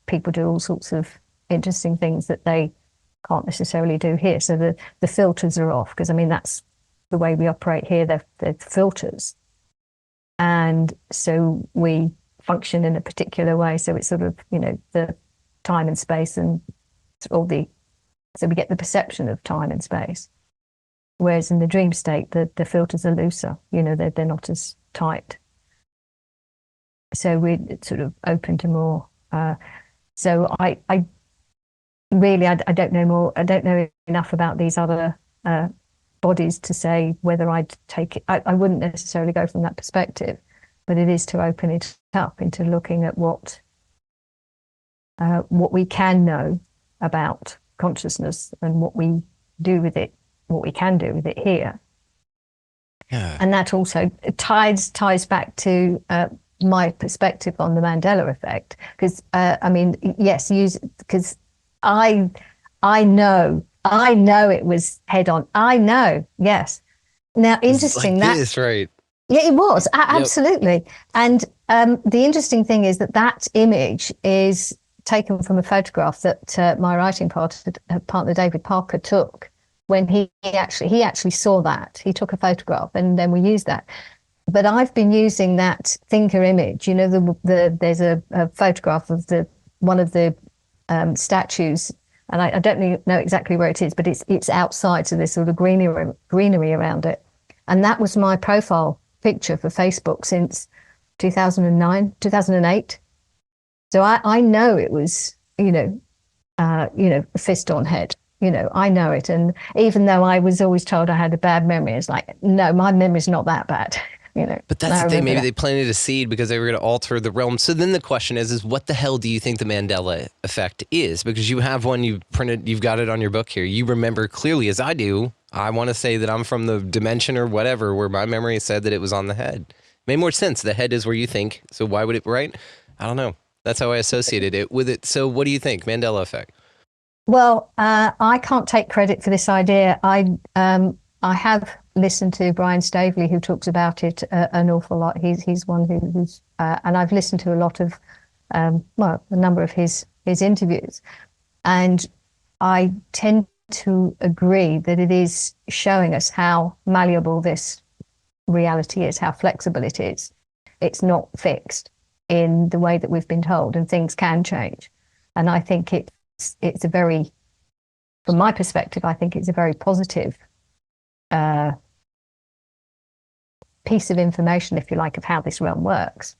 People do all sorts of interesting things that they can't necessarily do here. So the filters are off, because I mean, that's the way we operate here. They're filters. And so we function in a particular way. So it's sort of, the time and space and so we get the perception of time and space. Whereas in the dream state, the filters are looser, they're not as tight. So we're sort of open to more. So I really, I don't know more. I don't know enough about these other bodies to say whether I'd take it. I wouldn't necessarily go from that perspective, but it is to open it up into looking at what we can know about consciousness and what we do with it, what we can do with it here. Yeah. And that also ties back to my perspective on the Mandela effect, because I mean, yes, because I know it was head on. I know, yes. Now, interesting like this, right? Yeah, it was absolutely. And the interesting thing is that image is taken from a photograph that my writing partner David Parker took when he actually saw that. He took a photograph, and then we used that. But I've been using that thinker image. There's a photograph of one of the statues, and I don't know exactly where it is, but it's outside, so there's sort of greenery around it. And that was my profile picture for Facebook since 2008. So I know it was, a fist on head. I know it. And even though I was always told I had a bad memory, it's like, no, my memory's not that bad. But that's the thing. Maybe they planted a seed because they were going to alter the realm. So then the question is what the hell do you think the Mandela effect is? Because you have one, you've got it on your book here. You remember clearly, as I do. I want to say that I'm from the dimension or whatever where my memory said that it was on the head. Made more sense. The head is where you think. So why would it, right? I don't know. That's how I associated it with it. So what do you think? Mandela effect. Well, I can't take credit for this idea. I have listened to Brian Staveley, who talks about it an awful lot. He's one who's and I've listened to a lot of a number of his interviews, and I tend to agree that it is showing us how malleable this reality is, how flexible it is. It's not fixed in the way that we've been told, and things can change. And I think it's a very, from my perspective, I think it's a very positive piece of information, if you like, of how this realm works.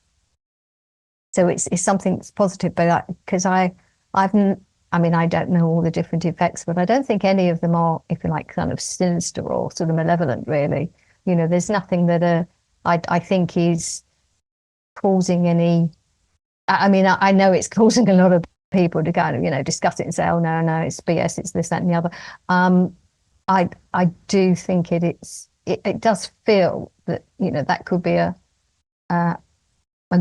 So it's something that's positive, but because I don't know all the different effects, but I don't think any of them are, if you like, kind of sinister or sort of malevolent, really. There's nothing that I think is causing any. I know it's causing a lot of people to kind of, discuss it and say, oh, no, it's BS, it's this, that, and the other. I do think it does feel that, that could be a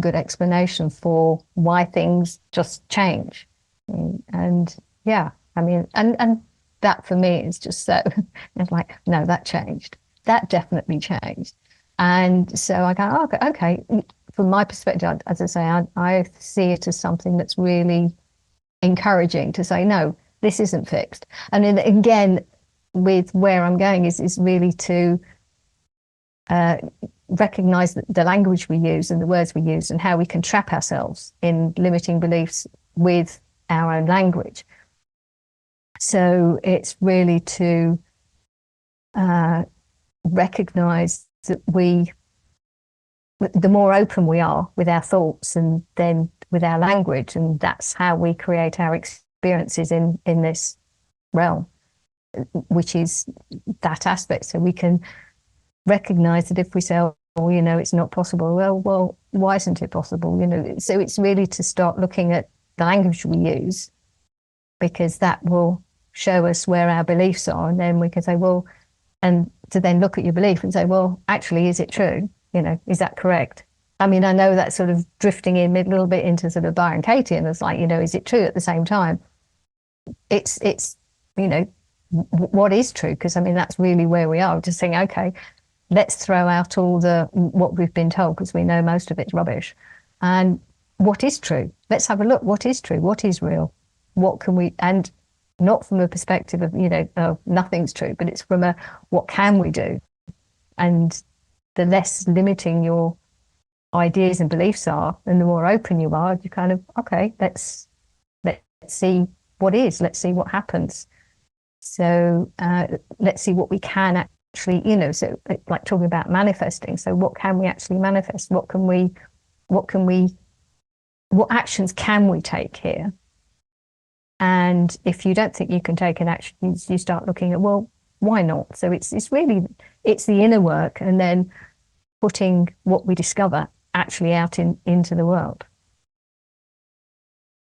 good explanation for why things just change. And yeah, and that for me is just so, it's like, no, that changed. That definitely changed. And so I go, oh, okay. From my perspective, as I say, I see it as something that's really encouraging to say, no, this isn't fixed. And then again, with where I'm going is really to recognize the language we use and the words we use and how we can trap ourselves in limiting beliefs with our own language. So it's really to recognize that the more open we are with our thoughts and then with our language, and that's how we create our experiences in this realm, which is that aspect. So we can recognize that if we say, oh, it's not possible, well, why isn't it possible? So it's really to start looking at the language we use, because that will show us where our beliefs are. And then we can say, well, and to then look at your belief and say, well, actually, is it true? Is that correct? I know that's sort of drifting in a little bit into sort of Byron Katie, and it's like, is it true at the same time? It's what is true? Because that's really where we are. Just saying, okay, let's throw out all what we've been told, because we know most of it's rubbish. And what is true? Let's have a look. What is true? What is real? What can we, and not from a perspective of, oh, nothing's true, but it's from what can we do? And the less limiting your ideas and beliefs are, and the more open you are, you kind of, okay, let's see what is, let's see what happens. So let's see what we can actually, so like talking about manifesting. So what can we actually manifest? What actions can we take here? And if you don't think you can take an action, you start looking at, well, why not? So it's really the inner work, and then putting what we discover actually out into the world.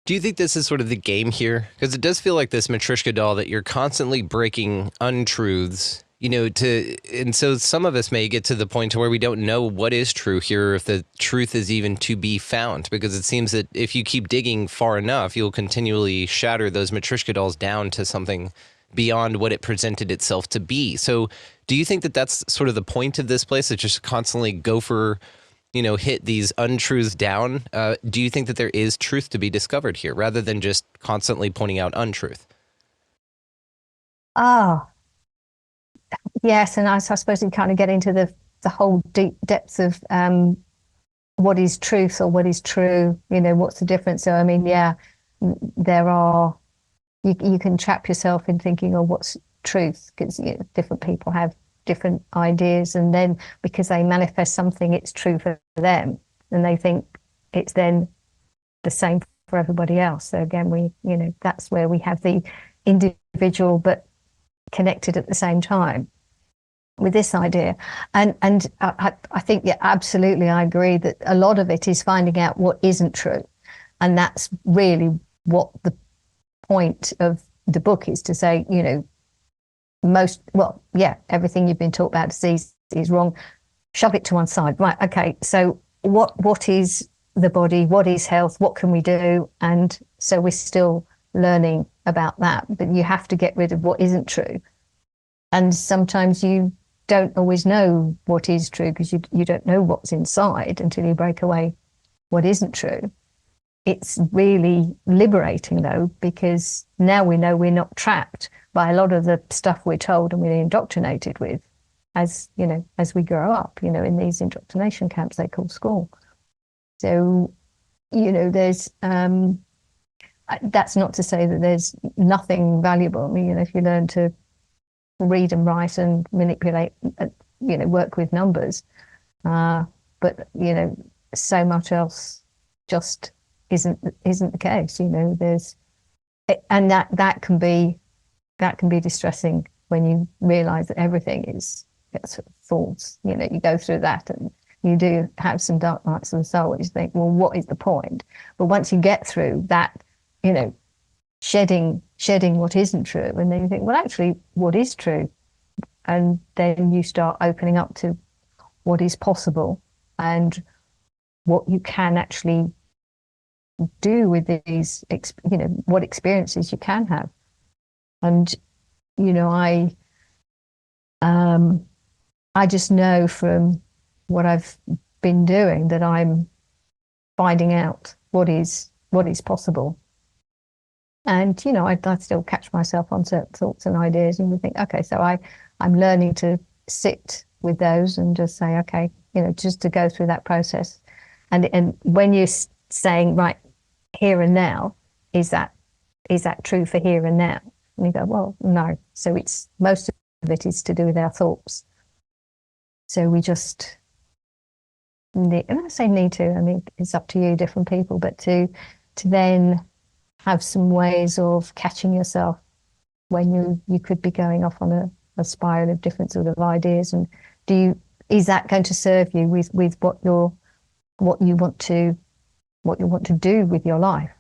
Do you think this is sort of the game here? Because it does feel like this Matryoshka doll that you're constantly breaking untruths, and so some of us may get to the point to where we don't know what is true here, if the truth is even to be found, because it seems that if you keep digging far enough, you'll continually shatter those Matryoshka dolls down to something beyond what it presented itself to be. So do you think that that's sort of the point of this place, to just constantly go for, hit these untruths down? Do you think that there is truth to be discovered here, rather than just constantly pointing out untruth? Ah, yes. And I suppose you kind of get into the whole deep depths of what is truth or what is true, what's the difference? So, yeah, there are, you can trap yourself in thinking, oh, what's truth? Because different people have different ideas, and then because they manifest something, it's true for them, and they think it's then the same for everybody else. So again, that's where we have the individual but connected at the same time with this idea. And I think, yeah, absolutely, I agree that a lot of it is finding out what isn't true. And that's really what the point of the book is, to say, you know, everything you've been taught about disease is wrong. Shove it to one side. Right, okay, so what is the body? What is health? What can we do? And so we're still learning about that, but you have to get rid of what isn't true. And sometimes you don't always know what is true, because you don't know what's inside until you break away what isn't true. It's really liberating, though, because now we know we're not trapped by a lot of the stuff we're told and we're indoctrinated with, as you know, as we grow up, you know, in these indoctrination camps they call school. So, you know, there's that's not to say that there's nothing valuable. I mean, you know, if you learn to read and write and manipulate, you know, work with numbers, but you know, so much else just isn't the case. You know, there's, and that can be distressing when you realize that everything is sort of false. You know, you go through that and you do have some dark nights of the soul, you think, well, what is the point? But once you get through that, you know, shedding what isn't true, and then you think, well, actually, what is true? And then you start opening up to what is possible and what you can actually do with these, you know, what experiences you can have. And, you know, I just know from what I've been doing that I'm finding out what is possible. And, you know, I still catch myself on certain thoughts and ideas, and you think, okay, so I'm learning to sit with those and just say, okay, you know, just to go through that process. And when you're saying, right, here and now, is that true for here and now? And you go, well, no. So it's, most of it is to do with our thoughts. So we just need, and I say need to, I mean, it's up to you, different people, but to then have some ways of catching yourself when you could be going off on a spiral of different sort of ideas. And is that going to serve you with what you want to do with your life?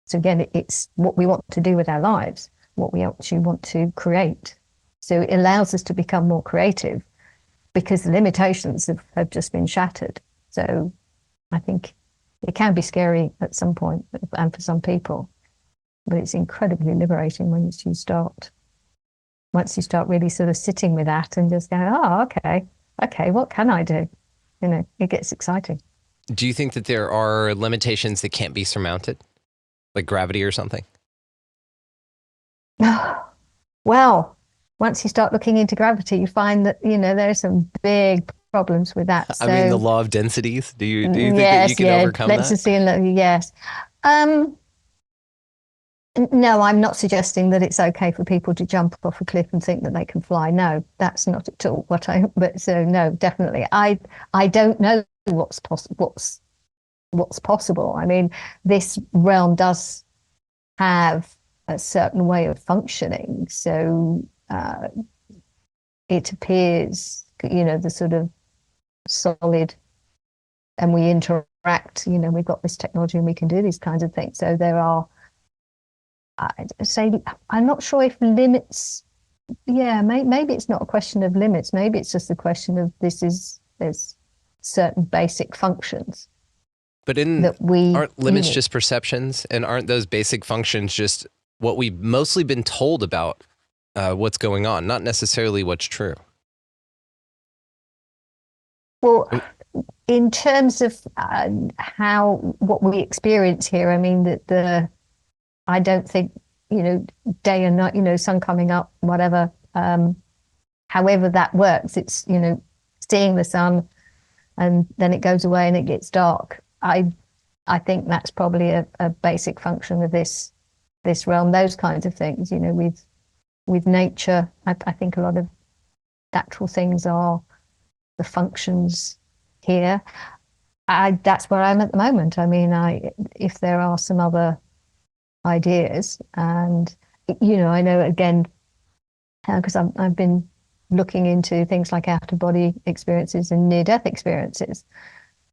So again, it's what we want to do with our lives, what we actually want to create. So it allows us to become more creative, because the limitations have just been shattered. So I think it can be scary at some point, and for some people, but it's incredibly liberating once you start really sort of sitting with that and just going, oh, okay, what can I do? You know, it gets exciting. Do you think that there are limitations that can't be surmounted, like gravity or something? Well, once you start looking into gravity, you find that, you know, there are some big problems with that. So, I mean, the law of densities. Do you think that you can overcome that? Yes. No, I'm not suggesting that it's okay for people to jump off a cliff and think that they can fly. No, that's not at all what but so no, definitely. I don't know what's possible. I mean, this realm does have a certain way of functioning. So it appears, you know, the sort of solid, and we interact, you know, we've got this technology and we can do these kinds of things. So there are, I'd say, I'm not sure if limits, maybe it's not a question of limits. Maybe it's just a question of there's certain basic functions. But aren't limits just perceptions? And aren't those basic functions just what we've mostly been told about what's going on, not necessarily what's true? Well, in terms of what we experience here, I mean, I don't think, you know, day and night, you know, sun coming up, whatever, however that works, it's, you know, seeing the sun and then it goes away and it gets dark. I think that's probably a basic function of this realm, those kinds of things, you know, with nature. I think a lot of natural things are the functions here. That's where I'm at the moment. I mean, if there are some other ideas, and I know again, because I've been looking into things like out-of-body experiences and near-death experiences,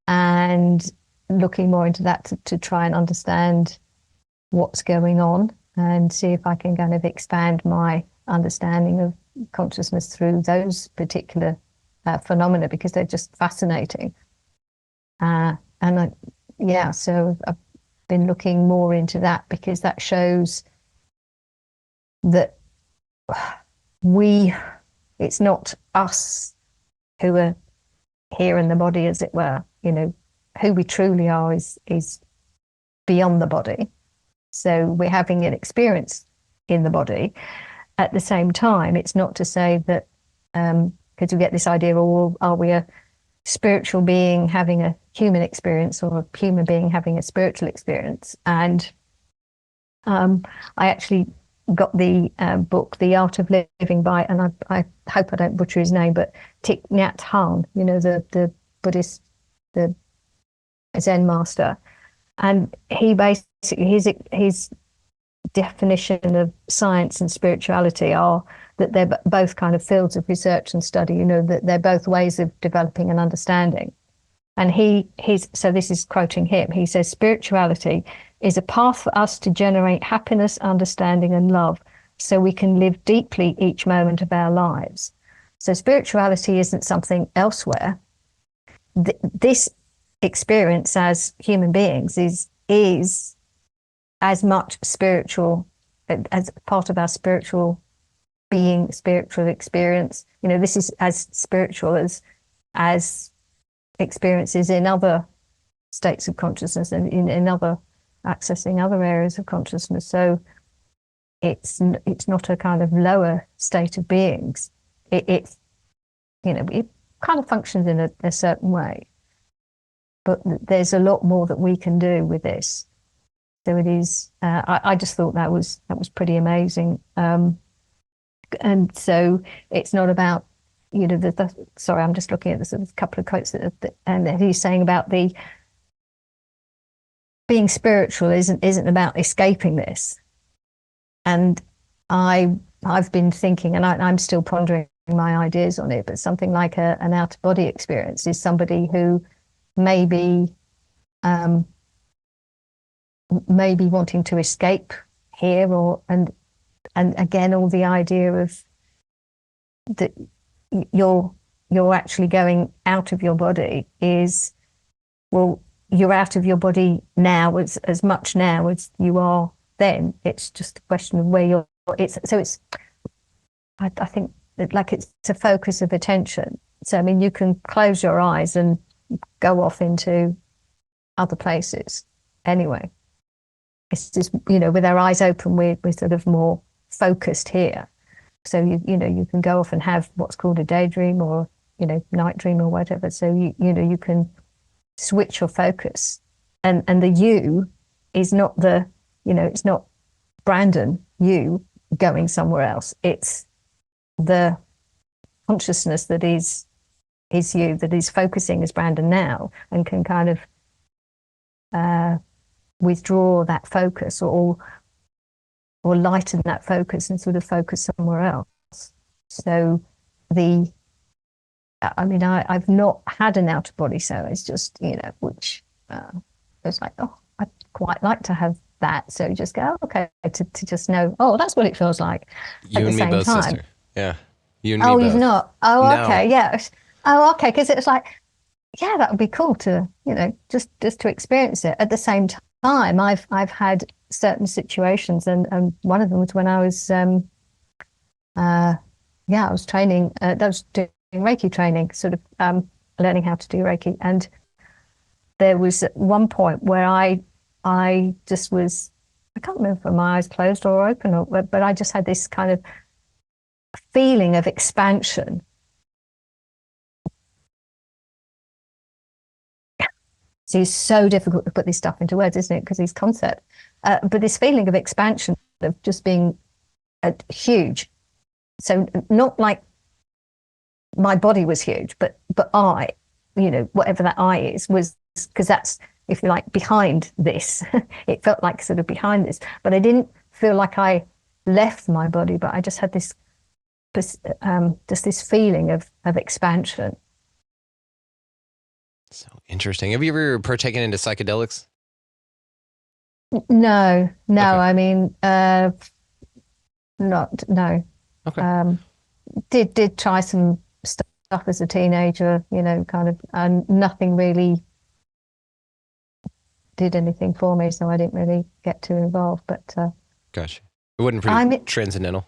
and looking more into that to try and understand what's going on and see if I can kind of expand my understanding of consciousness through those particular phenomena, because they're just fascinating. So I've been looking more into that, because that shows that it's not us who are here in the body, as it were. Who we truly are is beyond the body. So we're having an experience in the body. At the same time, it's not to say that, because we get this idea, well, are we a spiritual being having a human experience, or a human being having a spiritual experience? And I actually got the book, The Art of Living, by, and I hope I don't butcher his name, but Thich Nhat Hanh, the Buddhist, the Zen master. And he basically, his definition of science and spirituality are that they're both kind of fields of research and study, that they're both ways of developing an understanding. And so this is quoting him, he says, spirituality is a path for us to generate happiness, understanding, and love, so we can live deeply each moment of our lives. So spirituality isn't something elsewhere. This experience as human beings is as much spiritual, as part of our spiritual being, spiritual experience. This is as spiritual as experiences in other states of consciousness, and in other, accessing other areas of consciousness. So it's not a kind of lower state of beings. It kind of functions in a certain way, but there's a lot more that we can do with this. So it is. I just thought that was pretty amazing. And so it's not about, sorry, I'm just looking at the sort of couple of quotes that he's saying about the being spiritual isn't about escaping this. And I've been thinking, and I'm still pondering my ideas on it, but something like an out-of-body experience is somebody who maybe wanting to escape here, and again, all the idea of that you're actually going out of your body is, well, you're out of your body now as much now as you are then. It's just a question of where you're. I think that, like, it's a focus of attention. So I mean, you can close your eyes and go off into other places anyway. It's just, with our eyes open, we're sort of more focused here. So you can go off and have what's called a daydream, or night dream, or whatever. So you can switch your focus, and the you is not it's not Brandon you going somewhere else. It's the consciousness that is you, that is focusing as Brandon now, and can kind of withdraw that focus, or lighten that focus and sort of focus somewhere else. So I've not had an out of body, so it's just, which it's like, oh, I'd quite like to have that. So just go, okay, to just know, oh, that's what it feels like. You and me both, sister. Yeah. You and me both. both. You've not? Oh, No. okay, yeah. Oh, okay, because it's like, yeah, that would be cool to, just to experience it. At the same time, I've had certain situations, and one of them was when I was I was training, that was doing Reiki training, sort of learning how to do Reiki, and there was at one point where I just was, I can't remember if my eyes closed or open, but I just had this kind of feeling of expansion. So it's so difficult to put this stuff into words, isn't it? Because these concepts, but this feeling of expansion, of just being huge. So not like my body was huge, but I, whatever that I is, was, because that's, if you like, behind this. It felt like sort of behind this, but I didn't feel like I left my body, but I just had this just this feeling of expansion. So interesting. Have you ever partaken into psychedelics? No, Okay. I mean, not no. Okay. Did try some stuff as a teenager, kind of, and nothing really did anything for me, so I didn't really get too involved. But Gotcha. It wasn't pretty transcendental.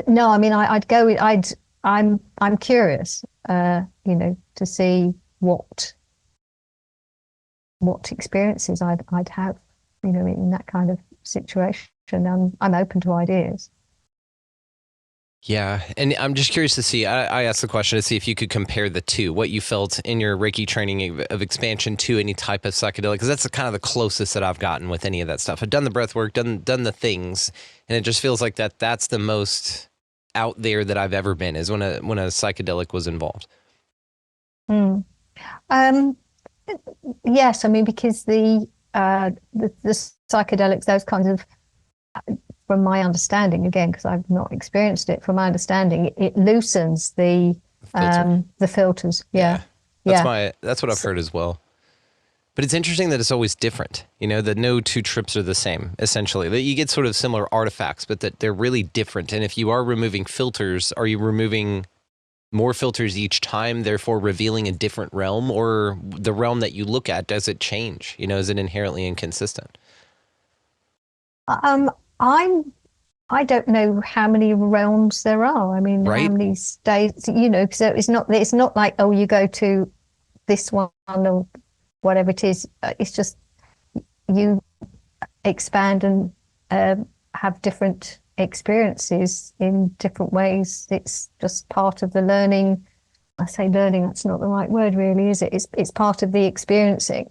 No, I mean, I'd go with, I'm curious, to see what experiences I'd have, in that kind of situation. I'm open to ideas. Yeah, and I'm just curious to see, I asked the question to see if you could compare the two, what you felt in your Reiki training of expansion to any type of psychedelic, because that's kind of the closest that I've gotten with any of that stuff. I've done the breath work, done the things, and it just feels like that's the most out there that I've ever been, is when a psychedelic was involved. Yes, I mean, because the psychedelics, those kinds of, from my understanding, again, because I've not experienced it, from my understanding, it loosens the filters. Yeah. That's what I've heard as well. But it's interesting that it's always different. That no two trips are the same, essentially. That you get sort of similar artifacts, but that they're really different. And if you are removing filters, are you removing more filters each time, therefore revealing a different realm? Or the realm that you look at, does it change? Is it inherently inconsistent? I don't know how many realms there are. I mean, right? How many states, because it's not like, oh, you go to this one or whatever it is. It's just you expand and have different experiences in different ways. It's just part of the learning. I say learning, that's not the right word really, is it? It's part of the experiencing.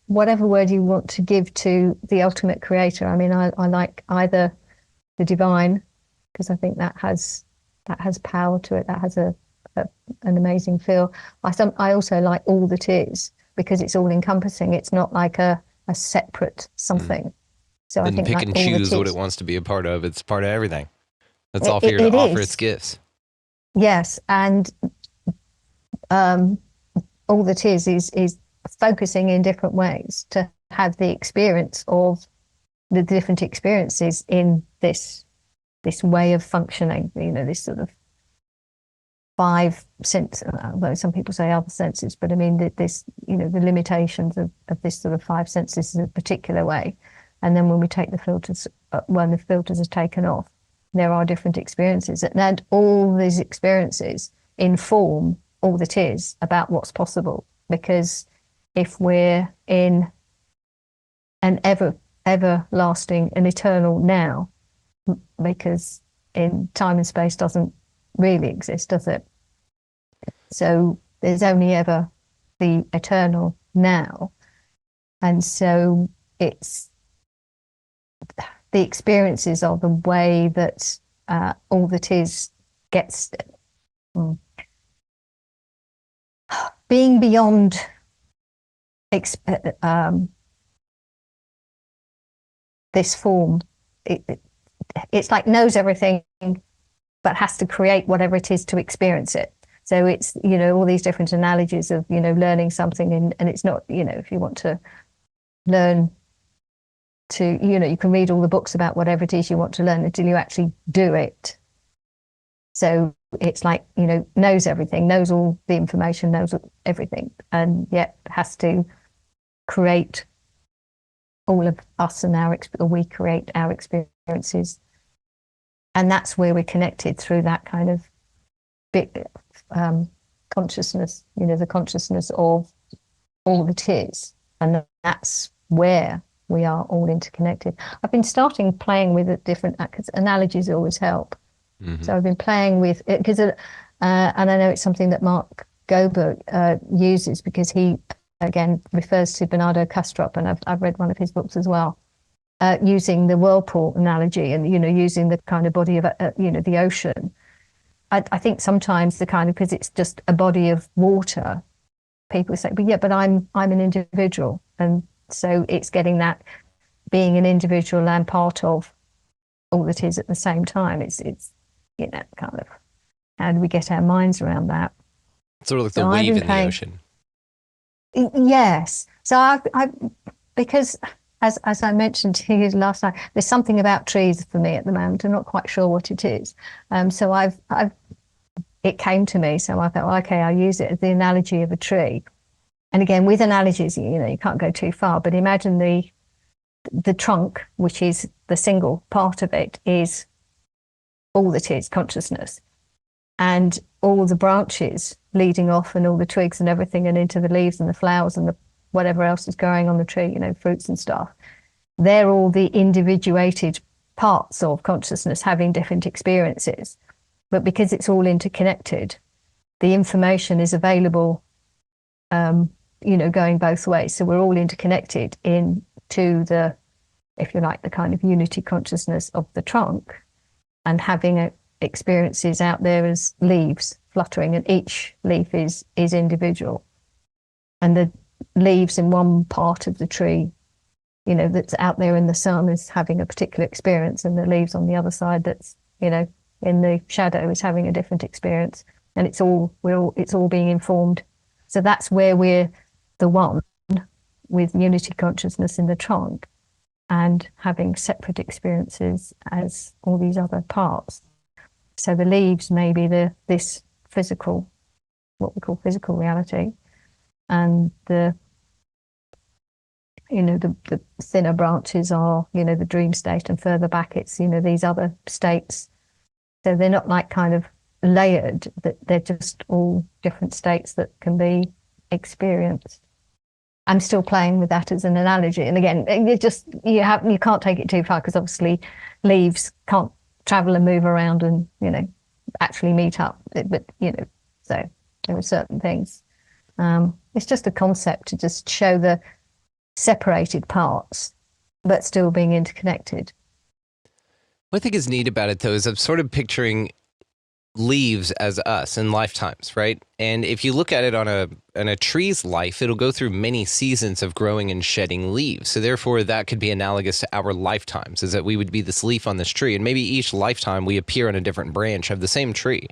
Whatever word you want to give to the ultimate creator. I mean, I like either the divine, because I think that has power to it. That has an amazing feel. I also like all that is, because it's all encompassing. It's not like a separate something. So I think pick like and all choose that what is. it wants to be a part of. It's part of everything. That's all here to offer its gifts. Yes, and all that is focusing in different ways to have the experience of the different experiences in this way of functioning. This sort of five sense. Although some people say other senses, but I mean this. The limitations of this sort of five senses in a particular way, and then when we take the filters, when the filters are taken off, there are different experiences, and all these experiences inform all that is about what's possible. Because if we're in an everlasting and eternal now, because in time and space doesn't really exist, does it? So there's only ever the eternal now. And so it's the experiences are the way that all that is gets being beyond this form. It's like knows everything, but has to create whatever it is to experience it. So it's, all these different analogies of, learning something, and it's not, if you want to learn to, you can read all the books about whatever it is you want to learn until you actually do it. So it's like, knows everything, knows all the information, knows everything, and yet has to create all of us and we create our experiences. And that's where we're connected, through that kind of big consciousness, the consciousness of all that is. And that's where we are all interconnected. I've been playing with different analogies always help. Mm-hmm. So I've been playing with it because, and I know it's something that Mark Gober uses, because he again refers to Bernardo Kastrup, and I've read one of his books as well, using the whirlpool analogy, and using the kind of body of the ocean. I think sometimes the kind of, because it's just a body of water, people say, but I'm an individual. And so it's getting that being an individual and part of all that is at the same time. It's kind of, how do we get our minds around that? Sort of like the wave in the ocean. Yes. So I because as I mentioned to you last night, there's something about trees for me at the moment. I'm not quite sure what it is. So it came to me. So I thought, well, okay, I'll use it as the analogy of a tree. And again, with analogies, you can't go too far, but imagine the trunk, which is the single part of it, is all that is consciousness. And all the branches leading off and all the twigs and everything and into the leaves and the flowers and the whatever else is growing on the tree, fruits and stuff. They're all the individuated parts of consciousness having different experiences. But because it's all interconnected, the information is available, going both ways. So we're all interconnected into the, if you like, the kind of unity consciousness of the trunk, and having experiences out there as leaves fluttering, and each leaf is individual. And the leaves in one part of the tree, that's out there in the sun, is having a particular experience, and the leaves on the other side that's, in the shadow, is having a different experience. And it's all being informed. So that's where we're the one with unity consciousness in the trunk, and having separate experiences as all these other parts. So the leaves may be this physical, what we call physical reality, and the thinner branches are, the dream state, and further back it's, these other states. So they're not like kind of layered, that they're just all different states that can be experienced. I'm still playing with that as an analogy. And again, you can't take it too far, because obviously leaves can't travel and move around and, actually meet up. But, so there are certain things. It's just a concept to just show the separated parts, but still being interconnected. What I think is neat about it, though, is I'm sort of picturing leaves as us in lifetimes, right? And if you look at it on a tree's life, it'll go through many seasons of growing and shedding leaves. So therefore, that could be analogous to our lifetimes, is that we would be this leaf on this tree, and maybe each lifetime we appear on a different branch of the same tree,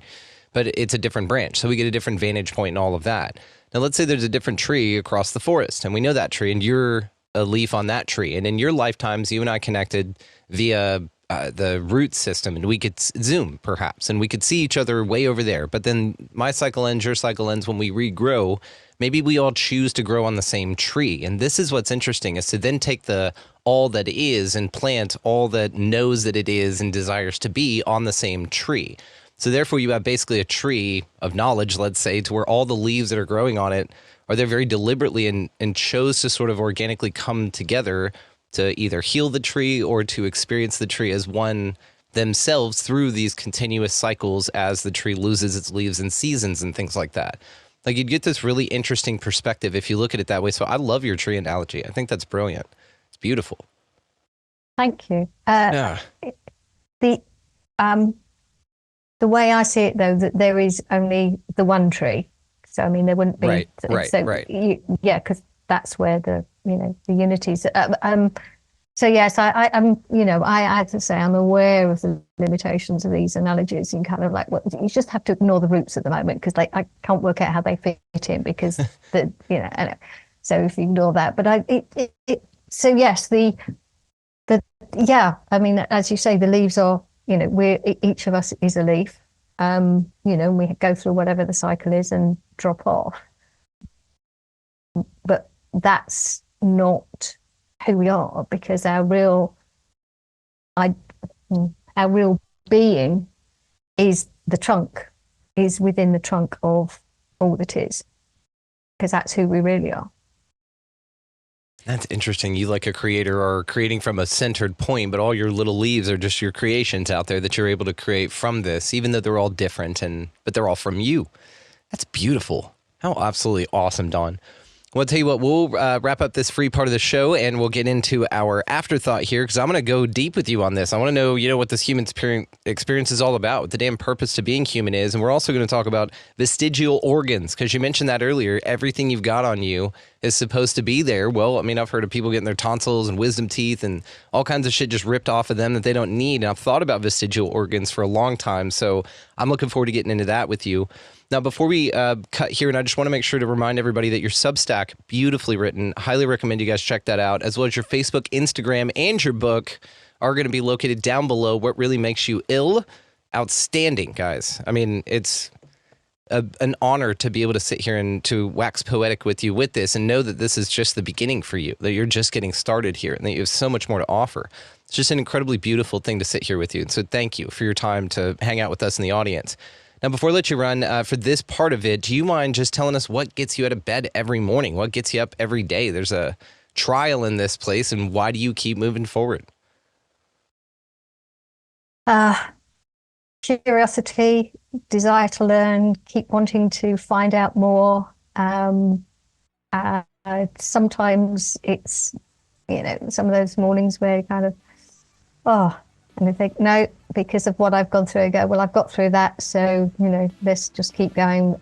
but it's a different branch. So we get a different vantage point and all of that. Now, let's say there's a different tree across the forest, and we know that tree, and you're a leaf on that tree. And in your lifetimes, you and I connected via the root system, and we could zoom perhaps, and we could see each other way over there. But then my cycle ends, your cycle ends. When we regrow, maybe we all choose to grow on the same tree. And this is what's interesting, is to then take the all that is and plant all that knows that it is and desires to be on the same tree. So therefore, you have basically a tree of knowledge, let's say, to where all the leaves that are growing on it are there very deliberately and chose to sort of organically come together to either heal the tree or to experience the tree as one themselves through these continuous cycles as the tree loses its leaves and seasons and things like that. Like, you'd get this really interesting perspective if you look at it that way. So I love your tree analogy. I think that's brilliant. It's beautiful. Thank you. Yeah. The way I see it, though, that there is only the one tree. So, I mean, there wouldn't be. Right. Because that's where the unities. So yes, I'm. I have to say, I'm aware of the limitations of these analogies, and kind of like, you just have to ignore the roots at the moment, because I can't work out how they fit in, because anyway. So if you ignore that, but so yes, I mean, as you say, the leaves are. Each of us is a leaf. We go through whatever the cycle is and drop off. But that's not who we are, because our real being is the trunk, is within the trunk of all that is, because that's who we really are. That's interesting. You, like a creator, are creating from a centered point, but all your little leaves are just your creations out there that you're able to create from this, even though they're all different, but they're all from you. That's beautiful. How absolutely awesome, Dawn. Well, I'll tell you what, we'll wrap up this free part of the show and we'll get into our afterthought here because I'm going to go deep with you on this. I want to know, what this human experience is all about, what the damn purpose to being human is. And we're also going to talk about vestigial organs because you mentioned that earlier. Everything you've got on you is supposed to be there. Well, I mean, I've heard of people getting their tonsils and wisdom teeth and all kinds of shit just ripped off of them that they don't need. And I've thought about vestigial organs for a long time. So I'm looking forward to getting into that with you. Now, before we cut here, and I just want to make sure to remind everybody that your Substack, beautifully written, highly recommend you guys check that out, as well as your Facebook, Instagram, and your book are going to be located down below. What Really Makes You Ill? Outstanding, guys. I mean, it's an honor to be able to sit here and to wax poetic with you with this and know that this is just the beginning for you, that you're just getting started here and that you have so much more to offer. It's just an incredibly beautiful thing to sit here with you. And so thank you for your time to hang out with us in the audience. Now, before I let you run, for this part of it, do you mind just telling us what gets you out of bed every morning? What gets you up every day? There's a trial in this place, and why do you keep moving forward? Curiosity, desire to learn, keep wanting to find out more. Sometimes it's, some of those mornings where you kind of, and I think, no, because of what I've gone through, I go, well, I've got through that, so, let's just keep going.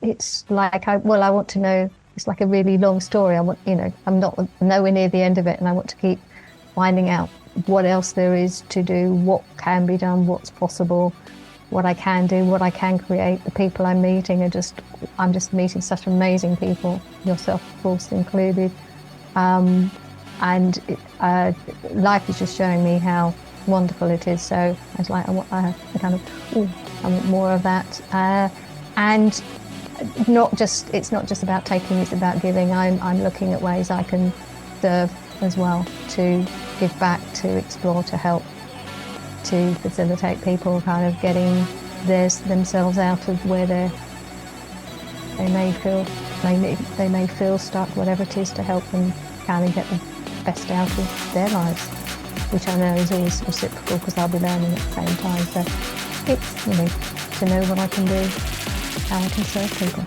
It's like, I want to know, it's like a really long story. I want, I'm not nowhere near the end of it, and I want to keep finding out what else there is to do, what can be done, what's possible, what I can do, what I can create. The people I'm meeting I'm just meeting such amazing people, yourself, of course, included. And life is just showing me how wonderful it is. So I was like, I want more of that. And it's not just about taking, it's about giving. I'm looking at ways I can serve as well, to give back, to explore, to help, to facilitate people kind of getting themselves out of where they may feel stuck, whatever it is, to help them kind of get the best out of their lives, which I know is always reciprocal because I'll be learning at the same time. So it's, to know what I can do, how I can serve people.